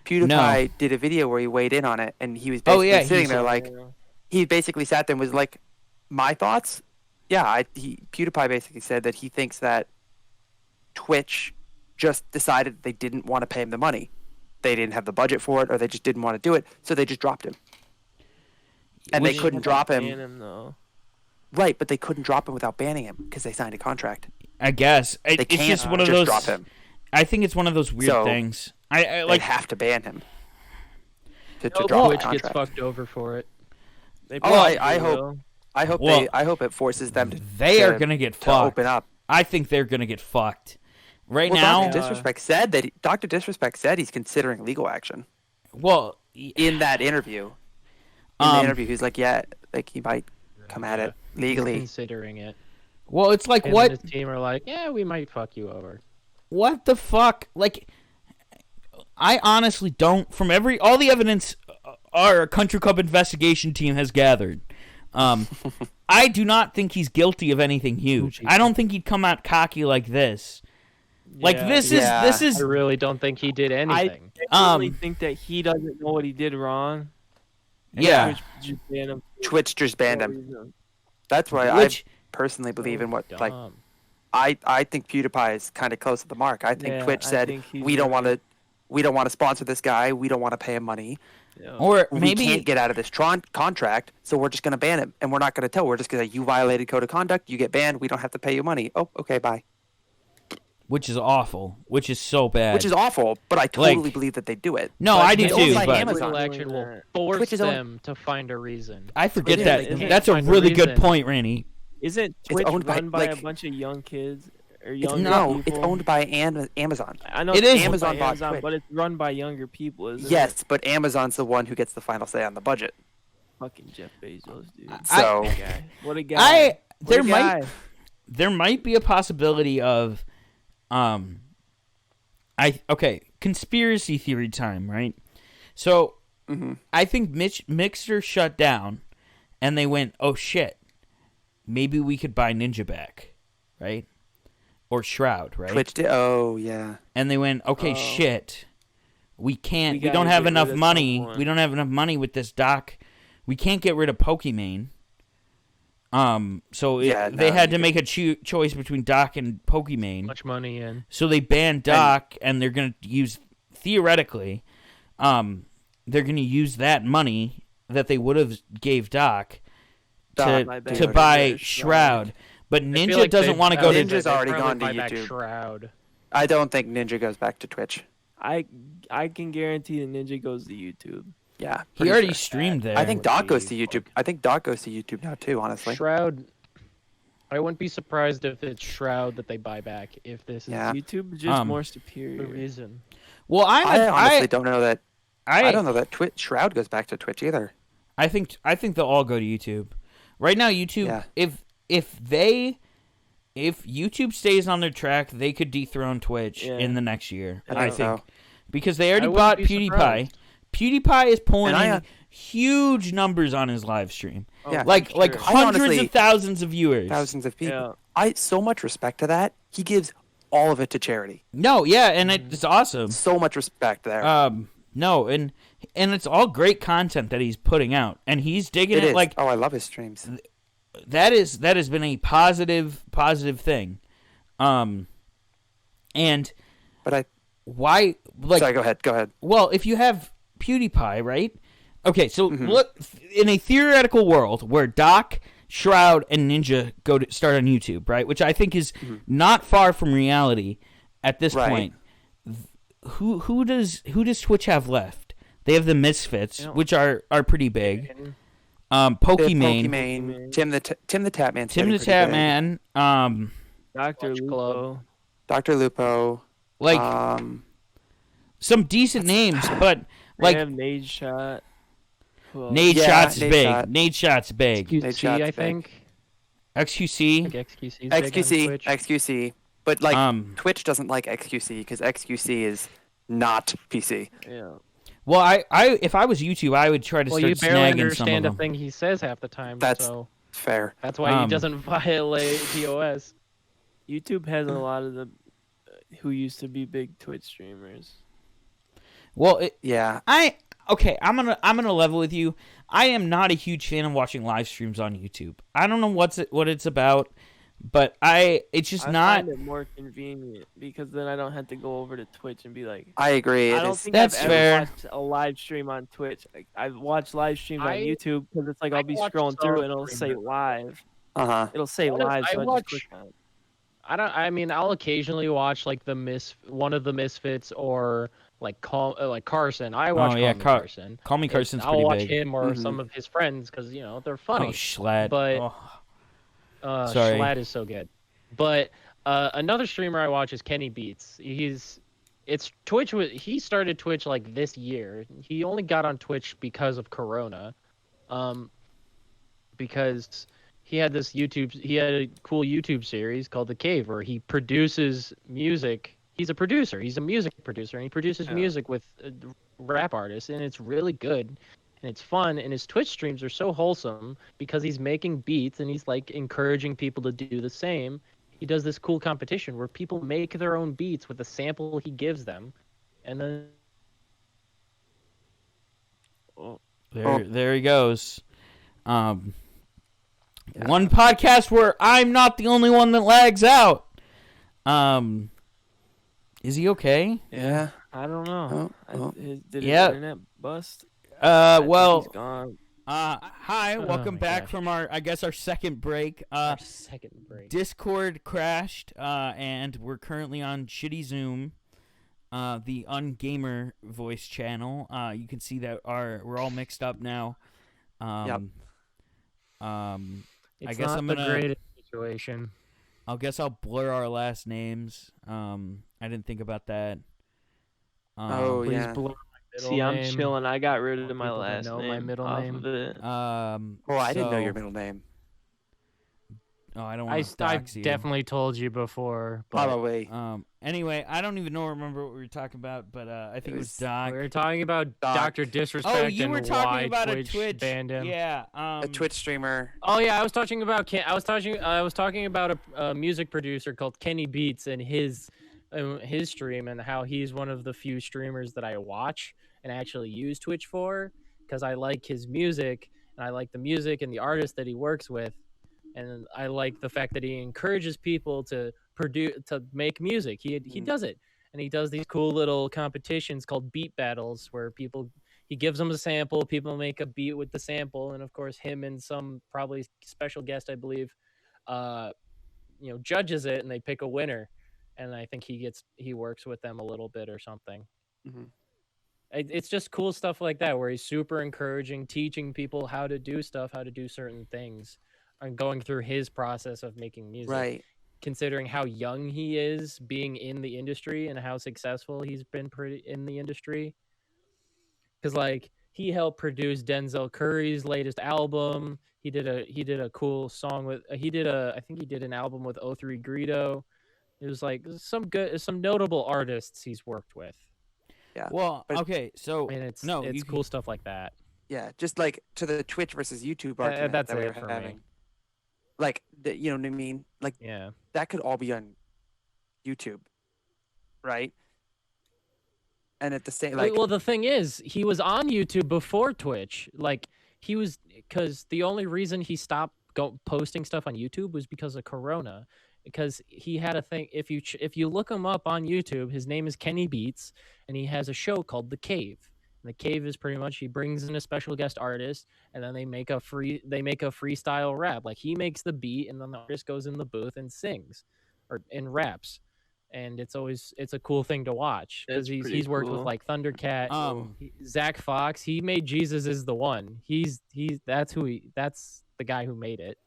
PewDiePie did a video where he weighed in on it, and he was basically sitting there like, he basically sat there and was like, my thoughts? Yeah, PewDiePie basically said that he thinks that Twitch just decided they didn't want to pay him the money. They didn't have the budget for it, or they just didn't want to do it, so they just dropped him. And they couldn't drop him. Right, but they couldn't drop him without banning him because they signed a contract. I guess It's just one of those. Drop him. I think it's one of those weird things. I like have to ban him to drop the Twitch contract. gets fucked over for it. I hope it forces them to. They are gonna get fucked. Open up. I think they're gonna get fucked. Right now, Dr. Disrespect said he's considering legal action. Well, in that interview. in the Um, interview, he's like, yeah, like he might come at it He's legally. considering it. Well, it's like Him what and his team are like, yeah, we might fuck you over. what the fuck? Like, I honestly don't. From all the evidence our country club investigation team has gathered, I do not think he's guilty of anything huge. I don't think he'd come out cocky like this. Like Yeah. this Yeah. is I really don't think he did anything. I really think that he doesn't know what he did wrong. and yeah. Twitch just banned him for Twitch just banned no him. reason. That's why Which I personally believe in what like Dumb. I think PewDiePie is kind of close to the mark. I think Yeah, Twitch I said think he's we don't right. want to sponsor this guy. We don't want to pay him money. Yeah. or We maybe can't get out of this contract, so we're just going to ban him, and we're not going to tell. We're just going to say you violated code of conduct. You get banned. We don't have to pay you money. Oh, okay, bye. which is awful, which is so bad. Which is awful, but I totally Like- believe that they do it. no, But I do Twitch too. like But Amazon. legal action will Twitch force is owned- them to find a reason. I forget Twitch that. is- That's a find a really good reason. point, Randy. Isn't It's Twitch owned by, run by like- a bunch of young kids or It's, young no, people? it's owned by Amazon. I know It it's is. owned Amazon by bought Amazon, Twitch. but it's run by younger people, isn't Yes, but Amazon's the one who gets the final say on the budget. it? Fucking Jeff Bezos, dude. So What a guy. What a guy. There What a might guy. there might be a possibility of conspiracy theory time, right? So Mhm. I think Mixer shut down and they went, "Oh shit. Maybe we could buy Ninja back." Right? Or Shroud, right? Twitch did. Oh yeah. And they went, "Okay, Oh. shit. We can't We we gotta don't have get enough rid of money. someone." We don't have enough money with this doc. We can't get rid of Pokimane." So Yeah, they no, had you to make a choice between Doc and Pokimane. Much money in. So they banned Doc, and they're going to use, theoretically, they're going to use that money that they would have gave Doc Doc, to buy Shroud. Shroud. But I feel Ninja like doesn't they'd want to go probably- to. Ninja's they'd already probably gone to buy back YouTube. Shroud. I don't think Ninja goes back to Twitch. I can guarantee the Ninja goes to YouTube. Yeah. He pretty already sure. streamed there. I think would Doc be goes to YouTube. I think Doc goes to YouTube now too. Honestly. Shroud. I wouldn't be surprised if it's Shroud that they buy back. If this is Yeah. YouTube is just more the superior. reason. Well, I honestly don't know that. I I don't know that Twitch Shroud goes back to Twitch either. I think they'll all go to YouTube. Right now, YouTube. Yeah. If YouTube stays on their track, they could dethrone Twitch Yeah. in the next year. I think so. Because they already I wouldn't bought be PewDiePie. surprised. PewDiePie is pulling And I, in huge numbers on his live stream, Yeah. like for like sure. I hundreds honestly- of thousands of viewers. Thousands of people. Yeah. I so much respect to that. He gives all of it to charity. No, yeah, and it's awesome. So much respect there. No, and it's all great content that he's putting out, and he's digging it it is. like Oh, I love his streams. that has been a positive thing. And But I. why like Sorry. Go ahead. well, if you have PewDiePie, right? Okay, so Mm-hmm. look, in a theoretical world where Doc, Shroud, and Ninja go to start on YouTube, right? Which I think is not far from reality at this Mm-hmm. Right. point. Who does Twitch have left? They have the Misfits, which are pretty big. Pokimane, Pokimane. Tim the Tapman. Tim the Tapman, Dr. Watch Lupo. Club. Dr. Lupo. like some decent names, but They like have Nade Shot. Who else? Nade Yeah, Shot's Nade big. Shot. Nade Shot's big. XQC, Shot's I big. think. XQC. Like XQC. 's big on XQC. Twitch. XQC. But like Twitch Twitch doesn't like XQC because XQC is not PC. Yeah. Well, I if I was YouTube, I would try to Well, start you barely snagging some of understand a them. thing he says half the time. That's so fair. that's why he Um, doesn't violate TOS. YouTube has a lot of the who used to be big Twitch streamers. Well, Yeah. I'm gonna level with you. I am not a huge fan of watching live streams on YouTube. I don't know what it's about, but it's just I not. find it more convenient because then I don't have to go over to Twitch and be like. I agree. I It don't is. think That's I've fair. ever watched a live stream on Twitch. I've watched live streams on I- YouTube because it's like I I'll be watch scrolling through some and it'll say streamers. live. Uh-huh. It'll say What if live, I so I watch- just click on it. I mean, I'll occasionally watch like one of the Misfits or like Carson. I watch yeah, Carson. Call Me And Carson's I'll pretty watch big. him or Mhm. some of his friends because they're funny. Oh, Schlatt. But- Oh. sorry. Schlatt is so good. But another streamer I watch is Kenny Beats. He started Twitch like this year. He only got on Twitch because of Corona. because he had a cool YouTube series called The Cave where he produces music. He's a producer. He's a music producer, and he produces music with rap artists, and it's really good, and it's fun. And his Twitch streams are so wholesome because he's making beats and he's like encouraging people to do the same. He does this cool competition where people make their own beats with the sample he gives them, and then There he goes. One podcast where I'm not the only one that lags out. Is he okay? Yeah. I don't know. Did his Yeah. internet bust? I think Well, he's gone. hi, welcome my back gosh. from our second break. our second break. Discord crashed, and we're currently on shitty Zoom, the Ungamer voice channel. You can see that we're all mixed up now. Yep. It's I guess not I'm the gonna. greatest situation. I guess I'll blur our last names. I didn't think about that. Oh, Please yeah. blur my middle See, I'm name. chilling. I got rid of Want my people to last know name my middle off name? of it. Oh, I didn't know your middle name. Oh, I don't I want to dox you. definitely told you before. But Probably. Anyway, I don't even remember what we were talking about, but I think it was Doc. we were talking about Doc. Dr. Disrespect Oh, you and were talking why about Twitch a Twitch. banned him. Yeah. A Twitch streamer. Oh yeah, I was talking about a music producer called Kenny Beats and his stream, and how he's one of the few streamers that I watch and actually use Twitch for, because I like his music and I like the music and the artist that he works with, and I like the fact that he encourages people to make music. He does it, and he does these cool little competitions called beat battles where he gives them a sample, people make a beat with the sample, and of course him and some probably special guest, I believe, judges it, and they pick a winner. And I think he works with them a little bit or something. Mm-hmm. It's just cool stuff like that where he's super encouraging, teaching people how to do stuff, how to do certain things, and going through his process of making music. Right. Considering how young he is, being in the industry, and how successful he's been in the industry. Because like he helped produce Denzel Curry's latest album. He did a cool song with I think he did an album with O3 Greedo. It was like some notable artists he's worked with. Yeah. Well, but- okay, so And it's you cool stuff like that. Yeah, just like to the Twitch versus YouTube argument That's that we it were for me. having. Like, you know what I mean? Like, Yeah. that could all be on YouTube, right? And at the same, like, Well, the thing is, he was on YouTube before Twitch. Like because the only reason he stopped posting stuff on YouTube was because of Corona. Because he had a thing. If you look him up on YouTube, his name is Kenny Beats, and he has a show called The Cave. And The Cave is pretty much he brings in a special guest artist, and then they make a freestyle rap. Like he makes the beat, and then the artist goes in the booth and sings, or and raps. And it's a cool thing to watch because That's pretty he's worked with cool. like Thundercat, Zach Fox. He made Jesus Is the One. That's the guy who made it.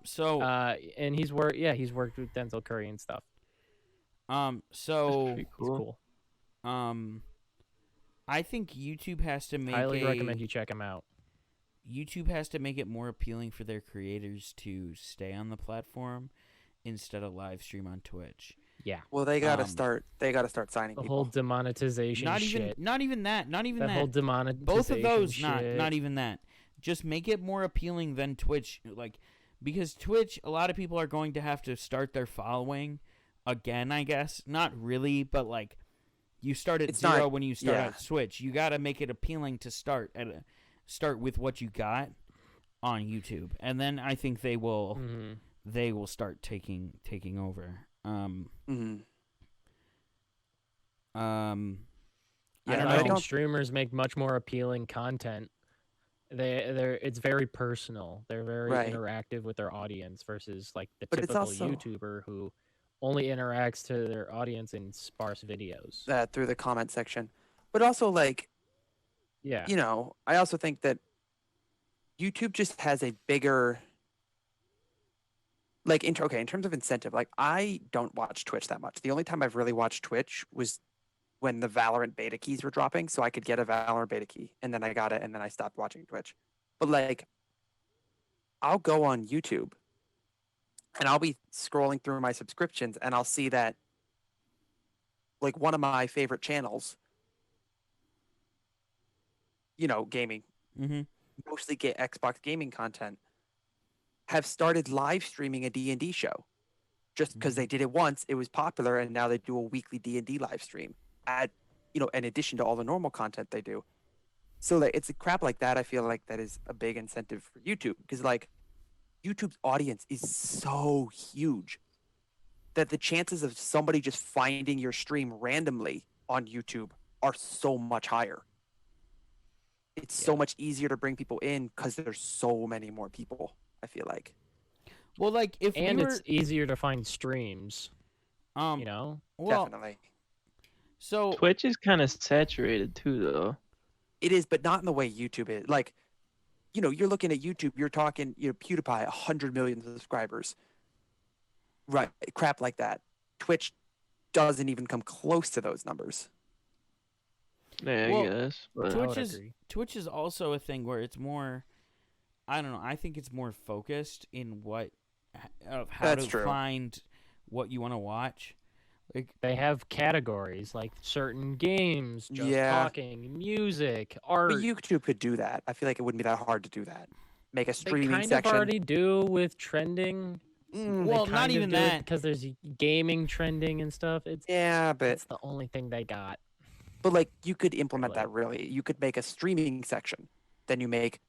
So And he's worked with Denzel Curry and stuff. so Pretty He's cool. cool. I think YouTube has to make Highly recommend you check him out. YouTube has to make it more appealing for their creators to stay on the platform instead of live stream on Twitch. Yeah. well, they gotta um, start signing The people. whole demonetization Not shit. even that. That whole demonetization Both of those, shit. not even that. Just make it more appealing than Twitch, like, because Twitch, a lot of people are going to have to start their following again, I guess. Not really, but like, you start at It's zero not- when you start yeah. at Switch. You got to make it appealing to start with what you got on YouTube, and then I think they will start taking over. Mhm. I Yeah, don't but I know. think streamers make much more appealing content. It's very personal. They're very Right. interactive with their audience versus like the But it's typical also- YouTuber who only interacts to their audience in sparse videos. Through the comment section, but also like, Yeah. you know, I also think that YouTube just has a bigger, like, in terms of incentive. Like, I don't watch Twitch that much. The only time I've really watched Twitch was when the Valorant beta keys were dropping, so I could get a Valorant beta key, and then I got it, and then I stopped watching Twitch. But like, I'll go on YouTube and I'll be scrolling through my subscriptions and I'll see that like one of my favorite channels, gaming, Mm-hmm. mostly get Xbox gaming content, have started live streaming a D&D show. Just because they did it once, it was popular, and now they do a weekly D&D live stream in addition to all the normal content they do. So like, it's a crap like that. I feel like that is a big incentive for YouTube because like YouTube's audience is so huge that the chances of somebody just finding your stream randomly on YouTube are so much higher. It's so much easier to bring people in because there's so many more people, I feel like. Well, like if And we were, it's easier to find streams. well, Definitely. so Twitch is kind of saturated too, though. It is, but not in the way YouTube is. Like, you're looking at YouTube, you're talking, PewDiePie, 100 million subscribers. Right, crap like that. Twitch doesn't even come close to those numbers. Yeah, Well, I guess. But I would Twitch agree. is also a thing where it's more, I don't know. I think it's more focused in how That's to true. find what you want to watch. Like, They have categories like certain games, just Yeah. talking, music, art. But YouTube could do that. I feel like it wouldn't be that hard to do that. Make a They streaming kind section. of already do with trending. well, not even that. because there's gaming trending and stuff. Yeah, but It's the only thing they got. like you could implement Really? that really. You could make a streaming section. Then you make,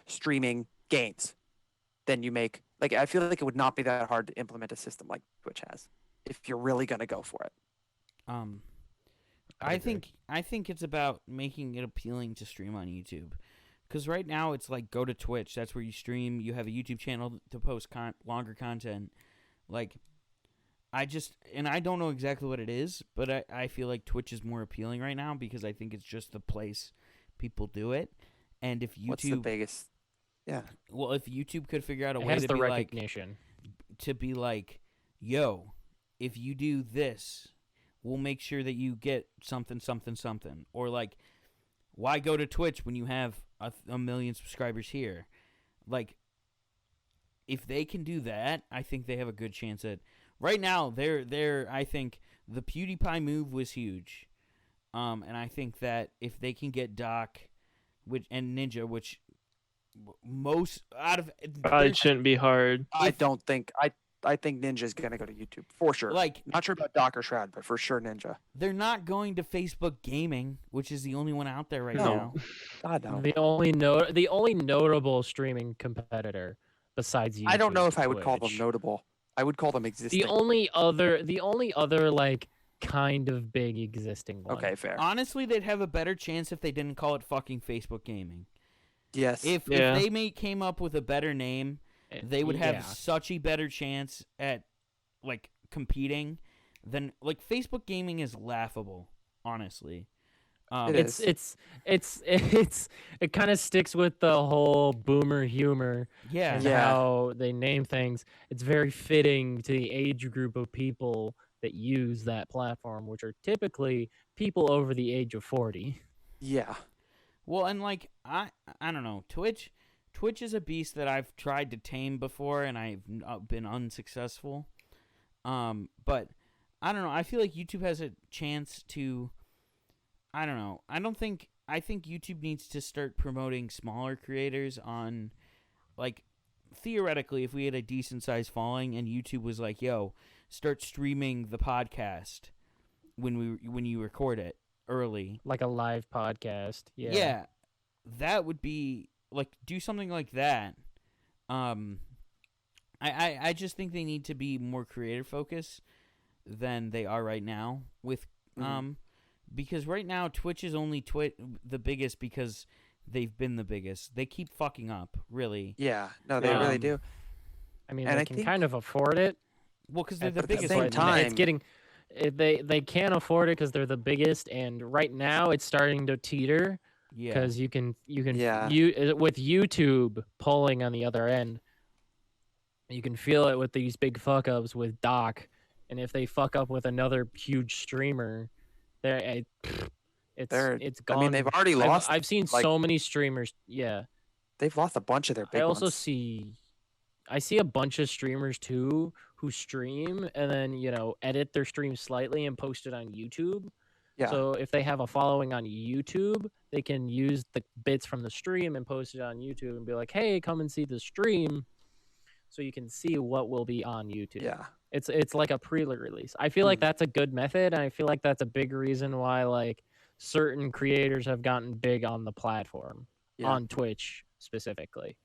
streaming games. Then you make like I feel like it would not be that hard to implement a system like Twitch has if you're really gonna go for it. I think it's about making it appealing to stream on YouTube. Because right now it's like go to Twitch. That's where you stream. You have a YouTube channel to post longer content. Like, I don't know exactly what it is, but I feel like Twitch is more appealing right now because I think it's just the place people do it. And if What's the YouTube, biggest? Yeah. well, if YouTube could figure out a It way has to the be like, recognition. yo, if you do this, we'll make sure that you get something, something, something. Or like, why go to Twitch when you have a million subscribers here? Like, if they can do that, I think they have a good chance at. Right now, I think the PewDiePie move was huge, and I think that if they can get Doc, and Ninja, which most out of probably shouldn't be hard. I don't think I think Ninja's gonna go to YouTube for sure. Like, not sure about Doc or Shroud, but for sure Ninja. they're not going to Facebook Gaming, which is the only one out there right No. now. God no. The only notable streaming competitor besides YouTube. I don't know if I would Twitch. call them notable. I would call them existing. The only other like kind of big existing one. Okay, fair. Honestly, they'd have a better chance if they didn't call it fucking Facebook Gaming. Yes. If Yeah. they came up with a better name, they would have Yeah. such a better chance at like competing than like Facebook Gaming is laughable, honestly. It is. It kind of sticks with the whole boomer humor Yeah. and Yeah. how they name things. It's very fitting to the age group of people that use that platform, which are typically people over the age of 40. Yeah. Well, and like I don't know, Twitch is a beast that I've tried to tame before and I've been unsuccessful. But I don't know. I feel like YouTube has a chance to. I don't know. I think YouTube needs to start promoting smaller creators on, like, theoretically, if we had a decent sized following and YouTube was like, "Yo, start streaming the podcast when you record it early." Like a live podcast. Yeah. Yeah, that would be like do something like that. I just think they need to be more creative focused than they are right now with because right now Twitch is only the biggest because they've been the biggest. They keep fucking up, really. Yeah. No, they really do. I mean, And they I can think- kind of afford it. Well, because they're At the at the biggest. same right now. time- It's getting they can't afford it because they're the biggest, and right now it's starting to teeter Yeah. because you can Yeah. with YouTube pulling on the other end, you can feel it with these big fuck ups with Doc, and if they fuck up with another huge streamer, it's They're- it's I gone. mean, they've already lost. I've seen like- so many streamers. Yeah, they've lost a bunch of their big I also ones. see a bunch of streamers too who stream and then, edit their stream slightly and post it on YouTube. Yeah. So if they have a following on YouTube, they can use the bits from the stream and post it on YouTube and be like, "Hey, come and see the stream," so you can see what will be on YouTube. Yeah. It's like a pre-release. I feel like that's a good method, and I feel like that's a big reason why like certain creators have gotten big on the platform, on Twitch specifically.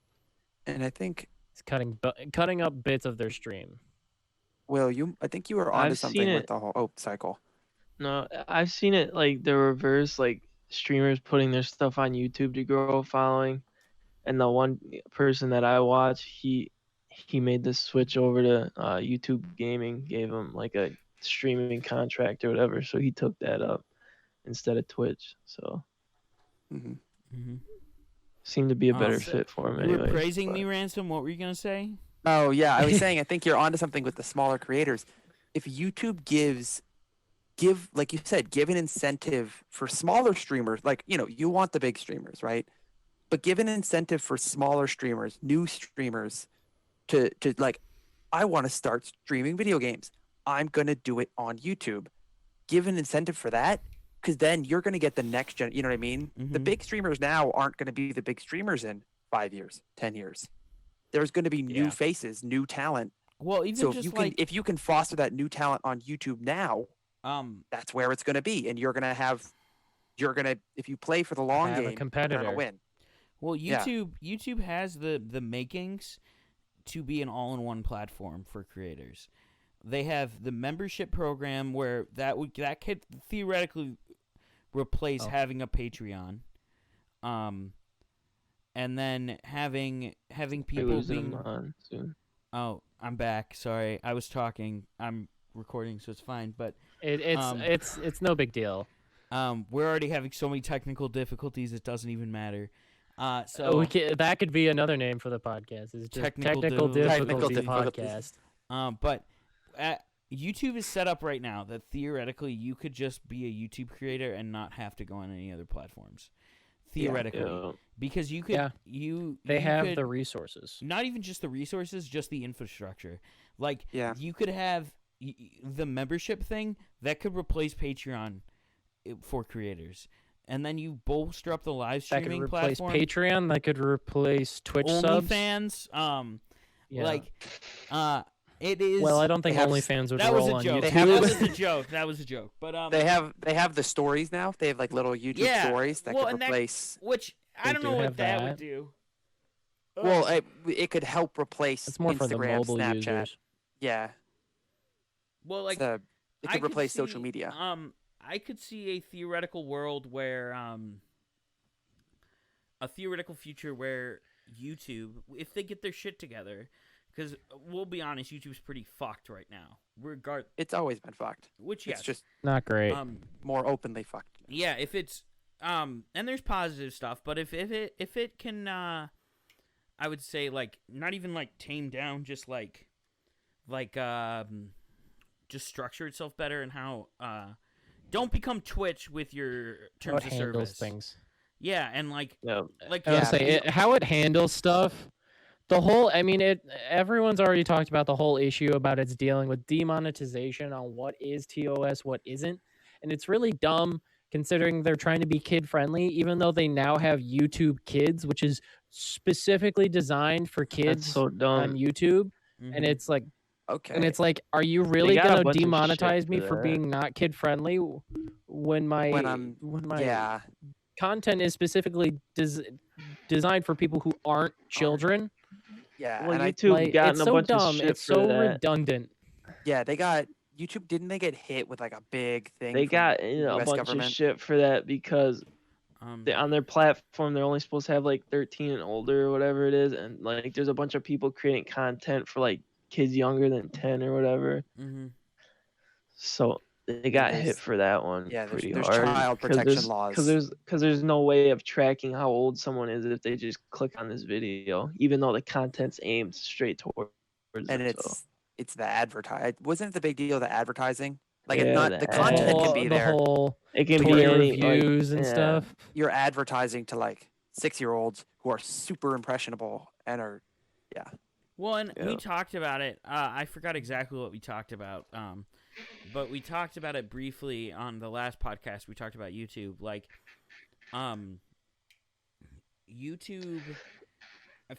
And I think it's cutting up bits of their stream. Will, I think you were onto something with the whole cycle. No, I've seen it like the reverse, like streamers putting their stuff on YouTube to grow a following, and the one person that I watch, he made the switch over to YouTube Gaming, gave him like a streaming contract or whatever, so he took that up instead of Twitch. So seemed to be a better fit for him. You were praising me, Ransom. What were you gonna say? Oh yeah, I was saying I think you're onto something with the smaller creators. If YouTube give like you said, give an incentive for smaller streamers, like you want the big streamers, right? But give an incentive for smaller streamers, new streamers, to like, I want to start streaming video games. I'm gonna do it on YouTube. Give an incentive for that, because then you're gonna get the next gen. You know what I mean? The big streamers now aren't gonna be the big streamers in 5 years, 10 years. There's gonna be new faces, new talent. Well, even so just if you can foster that new talent on YouTube now, that's where it's gonna be, and if you play for the long game, you're gonna win. Well, YouTube has the makings to be an all-in-one platform for creators. They have the membership program where that could theoretically replace having a Patreon, and then having people being on soon. Oh, I'm back. Sorry, I was talking. I'm recording, so it's fine. But it's no big deal. We're already having so many technical difficulties; it doesn't even matter. That could be another name for the podcast. It's just technical difficulty podcast. But YouTube is set up right now that theoretically you could just be a YouTube creator and not have to go on any other platforms. Theoretically, because you could, they have the resources. Not even just the resources, just the infrastructure. Like, you could have the membership thing that could replace Patreon for creators. And then you bolster up the live streaming platform. That could replace Patreon. That could replace Twitch subs. OnlyFans. It is. Well, I don't think OnlyFans would roll on YouTube. That was a joke. That was a joke. But they have the stories now. They have like little YouTube stories that could replace. Which I don't know what that would do. Well, it could help replace it's more Instagram, for the mobile Snapchat. Users. Yeah. Well, like it could replace social media. I could see a theoretical world where, a theoretical future where YouTube, if they get their shit together, because we'll be honest, YouTube's pretty fucked right now. It's always been fucked. It's just not great. More openly fucked. Yeah, if it's and there's positive stuff, but if it can, I would say like not even like tame down, just just structure itself better and how don't become Twitch with your terms of service. Things. Yeah, and how it handles stuff. The whole, everyone's already talked about the whole issue about its dealing with demonetization on what is TOS, what isn't. And it's really dumb considering they're trying to be kid friendly, even though they now have YouTube Kids, which is specifically designed for kids on YouTube. And it's like, okay. And it's like, are you really going to demonetize me for being not kid friendly when my content is specifically designed for people who aren't children? Yeah, well, YouTube got a bunch of shit it's so redundant. Yeah, they got YouTube. Didn't they get hit with like a big thing? They got a bunch of shit for that because on their platform they're only supposed to have like 13 and older or whatever it is, and like there's a bunch of people creating content for like kids younger than 10 or whatever. So they got hit for that one. Yeah, pretty there's hard. child protection laws. Because there's no way of tracking how old someone is if they just click on this video, even though the content's aimed straight towards and them, it's the advertise. Wasn't it the big deal, the advertising? Like it's not the content can be there. It can be reviews and stuff. You're advertising to like 6-year-olds who are super impressionable and are, yeah. Well, and we Yeah. talked about it. I forgot exactly what we talked about. But we talked about it briefly on the last podcast. We talked about YouTube. Like, YouTube.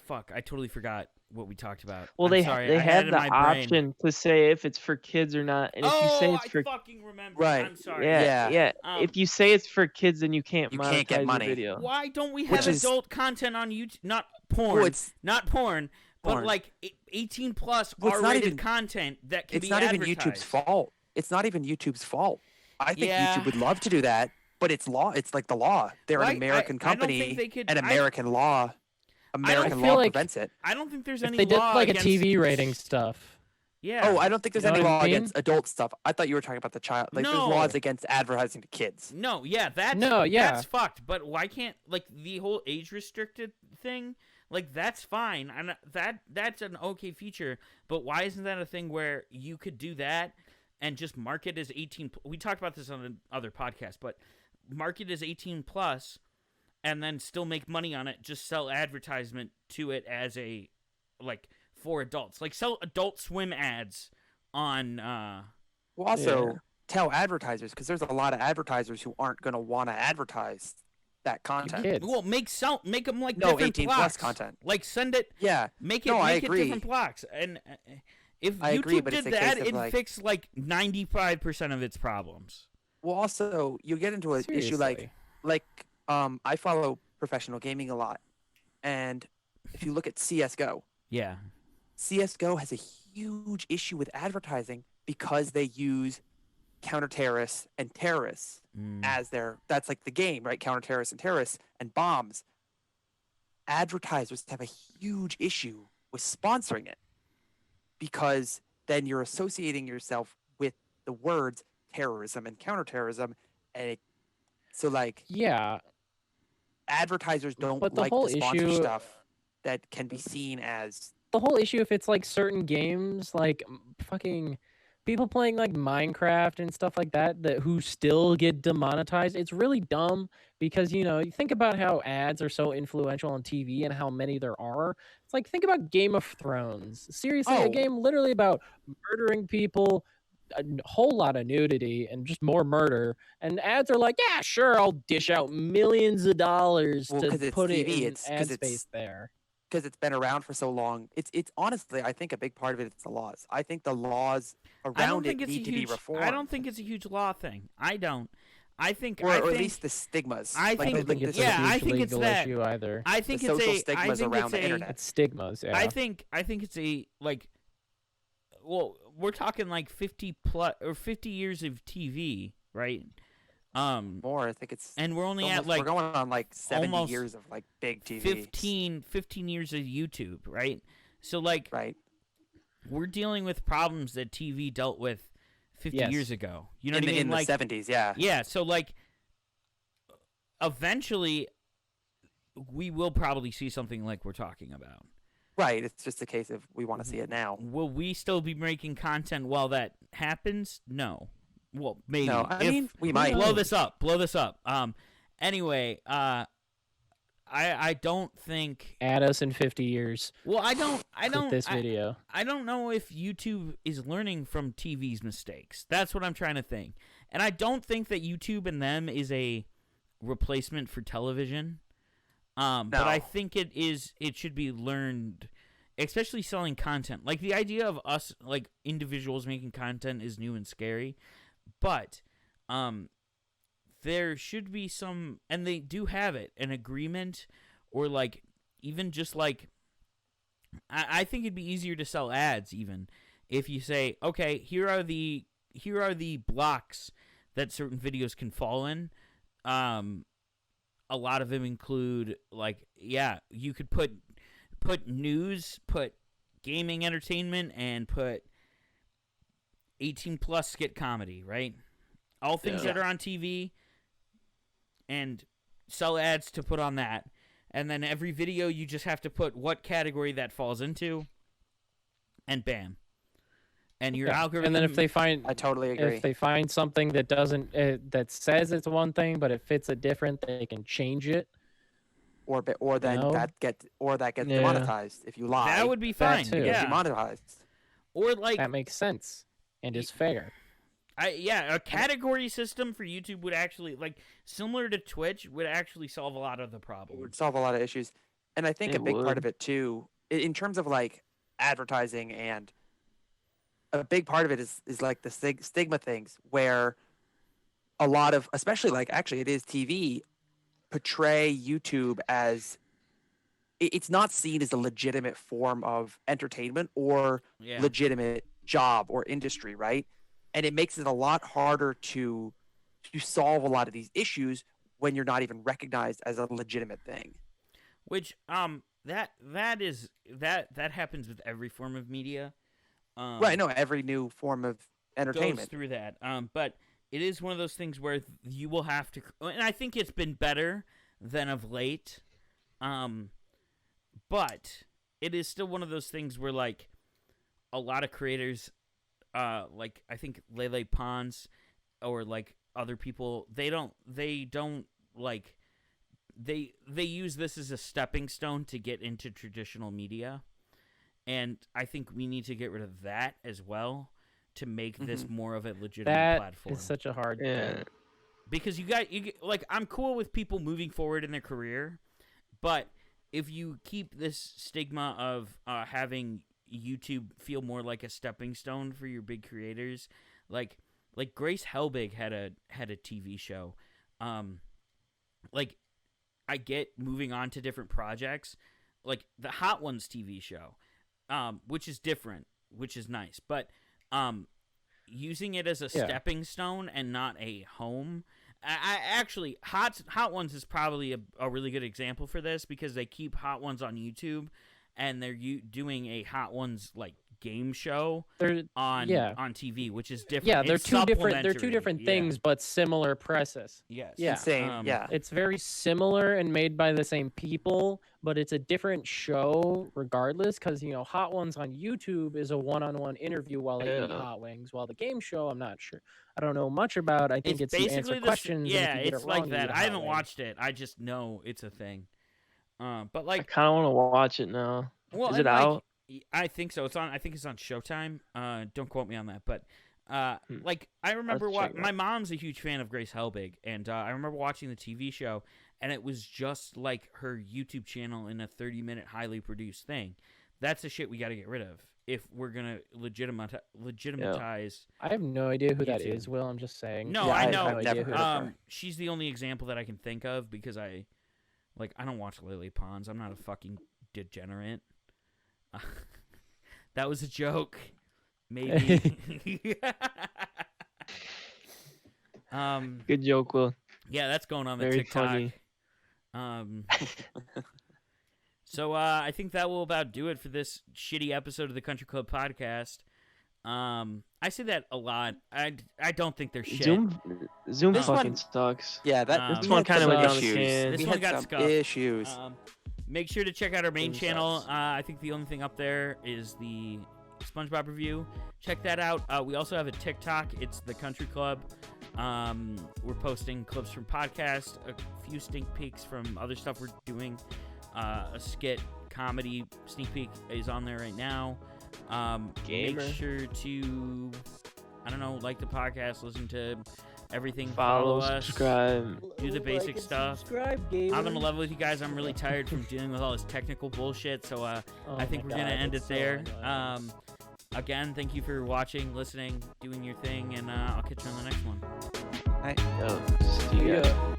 Fuck, I totally forgot what we talked about. Well, I'm sorry. they I had have it in the my brain. option to say if it's for kids or not, and if you say Oh, it's for I fucking remember. Right. I'm sorry. yeah, Yeah. if you say it's for kids, then you can't You monetize can't get your money. video. Why don't we Which have is- adult content on YouTube? Not porn. it's not porn, but porn. like 18 plus Well, it's not R-rated even- content that can it's be not even advertised. YouTube's fault. It's not even YouTube's fault. I think Yeah. YouTube would love to do that, but it's law. It's like the law. They're Well, an American I don't company, think they could- and American law. American feel law like- prevents it. I don't think there's If any they did law like a against... TV rating stuff. Yeah. Oh, I don't think there's You know any what I law mean? against adult stuff. I thought you were talking about the child. Like, there's No. laws against advertising to kids. No, yeah, that's No, yeah. that's fucked. But why can't like the whole age restricted thing? Like that's fine, and that's an okay feature. But why isn't that a thing where you could do that and just market as 18? We talked about this on another podcast, but market as 18 plus, and then still make money on it. Just sell advertisement to it as a like for adults, like sell Adult Swim ads on. Well, also Yeah. tell advertisers, because there's a lot of advertisers who aren't going to want to advertise that content. Kids. Well, make them like No, different 18 plus blocks. content. Like send it. Yeah, Make it No, I make it agree. different blocks. And if I YouTube agree, but did it's a that, case of, it'd like- fix like 95% of its problems. Well, also you get into an issue Seriously. I follow professional gaming a lot, and if you look at CS:GO, Yeah. CS:GO has a huge issue with advertising because they use counter-terrorists and terrorists as that's like the game, right? Counter-terrorists and terrorists and bombs. Advertisers have a huge issue with sponsoring it because then you're associating yourself with the words terrorism and counterterrorism, and Yeah, advertisers don't But the like whole to sponsor issue- stuff that can be seen as the whole issue if it's like certain games like fucking people playing like Minecraft and stuff like that who still get demonetized, it's really dumb because you think about how ads are so influential on TV and how many there are. It's like think about Game of Thrones. Seriously, a Oh. game literally about murdering people, a whole lot of nudity and just more murder, and ads are like, yeah, sure, I'll dish out millions of dollars Well, 'cause to it's put it TV, in it's 'cause ad it's- space there. because it's been around for so long. It's honestly, I think a big part of it is the laws. I think the laws I don't around it think it's a need to huge. be reformed. I don't think it's a huge law thing. I don't. I think. or, I or think, at least the stigmas. I I think- don't think it's yeah, a I huge think it's legal that. issue either. I think the it's social a. I stigmas think around it's the a. internet. It's stigmas, yeah. I think it's a like. Well, we're talking like 50 plus or 50 years of TV, right? More. I think it's And we're only almost, at like we're going on like 70 almost years of like big TV. 15 years of YouTube, right? So like Right. we're dealing with problems that TV dealt with 50 Yes. years ago. You know In, what I the, mean? in Like the 70s, yeah. yeah, so like eventually we will probably see something like we're talking about. Right. It's just a case of we want to see it now. Will we still be making content while that happens? No. Well, maybe. No, I If- mean, we might. blow this up. Blow this up. Anyway, I don't think. Add us in 50 years Well, I don't. with this video. I don't know if YouTube is learning from TV's mistakes. That's what I'm trying to think. And I don't think that YouTube and them is a replacement for television. But I No. think it should be learned, especially selling content. Like the idea of us like individuals making content is new and scary. But there should be some, and they do have it, an agreement, or like even just like I think it'd be easier to sell ads even if you say, okay, here are the blocks that certain videos can fall in. A lot of them include like, yeah, you could put news, put gaming entertainment, and put 18 plus skit comedy, right? All things Yeah. that are on TV, and sell ads to put on that. And then every video you just have to put what category that falls into, and bam. And your Yeah. algorithm. And then if they find I totally agree. if they find something that doesn't that says it's one thing but it fits a different, they can change it. then No. that gets Yeah. demonetized if you lie. That would be That fine. too. It's Yeah. demonetized. Or like That makes sense and is fair. a category system for YouTube would actually, like, similar to Twitch, would actually solve a lot of the It problem. would solve a lot of issues. And I think It a big part would. of it too, in terms of like advertising, and a big part of it is like the stigma things, where a lot of, especially like actually it is TV, portray YouTube as it's not seen as a legitimate form of entertainment or Yeah. legitimate job or industry, right? And it makes it a lot harder to solve a lot of these issues when you're not even recognized as a legitimate thing. Which that happens with every form of media. Right, no, every new form of Goes entertainment. through that. But it is one of those things where you will have to, and I think it's been better than of late. But it is still one of those things where, like, a lot of creators, like I think Lele Pons or like other people, they don't like they use this as a stepping stone to get into traditional media, and I think we need to get rid of that as well to make this more of a legitimate That platform. is such a hard Yeah. thing. Because you get, like, I'm cool with people moving forward in their career, but if you keep this stigma of having YouTube feel more like a stepping stone for your big creators, like Grace Helbig had a TV show, like, I get moving on to different projects, like the Hot Ones TV show, which is different, which is nice, but using it as a stepping stone and not a home. I actually, Hot Ones is probably a really good example for this, because they keep Hot Ones on YouTube, and they're doing a Hot Ones like game show on TV, which is different. Yeah, It's they're two different Yeah. things, but similar presses. Yes. Yeah. Insane, yeah. It's very similar and made by the same people, but it's a different show regardless, because, Hot Ones on YouTube is a one-on-one interview while they eat hot wings, while the game show, I'm not sure. I don't know much about. I think it's you answer questions. Yeah, and if you get it's it like wrong, you that. eat a I hot haven't wing. watched it. I just know it's a thing. But I like, kind of want to watch it now. well, Is and, it like, out? I think so. I think it's on Showtime. Don't quote me on that, but like, I remember check it my out. mom's a huge fan of Grace Helbig, and I remember watching the TV show, and it was just like her YouTube channel in a 30-minute highly produced thing. That's the shit we got to get rid of if we're gonna legitimize. I have no idea who that YouTube. is, Will. I'm just saying. No, Yeah, I I've know. never heard of her. She's the only example that I can think of, because I don't watch Lily Pons. I'm not a fucking degenerate. That was a joke. Maybe. Good joke, Will. Yeah, that's going on the Very TikTok. funny. So I think that will about do it for this shitty episode of the Country Club podcast. I say that a lot. I don't think they're shit. Zoom This fucking one- sucks. Yeah, This we one had kinda some went down the issues. can. This We one had got some scuffed. issues. Make sure to check out our main Zoom channel. sucks. I think the only thing up there is the SpongeBob review. Check that out. We also have a TikTok. It's the Country Club. We're posting clips from podcasts, a few sneak peeks from other stuff we're doing. A skit comedy sneak peek is on there right now. Gamer. Make sure to, I don't know, like the podcast, listen to everything, Follow, us, subscribe. do the basic stuff. Subscribe, I'm gonna level with you guys. I'm really tired from dealing with all this technical bullshit, so I think we're gonna end it there. Again, thank you for watching, listening, doing your thing, and I'll catch you on the next one. Yo, see ya. Yeah.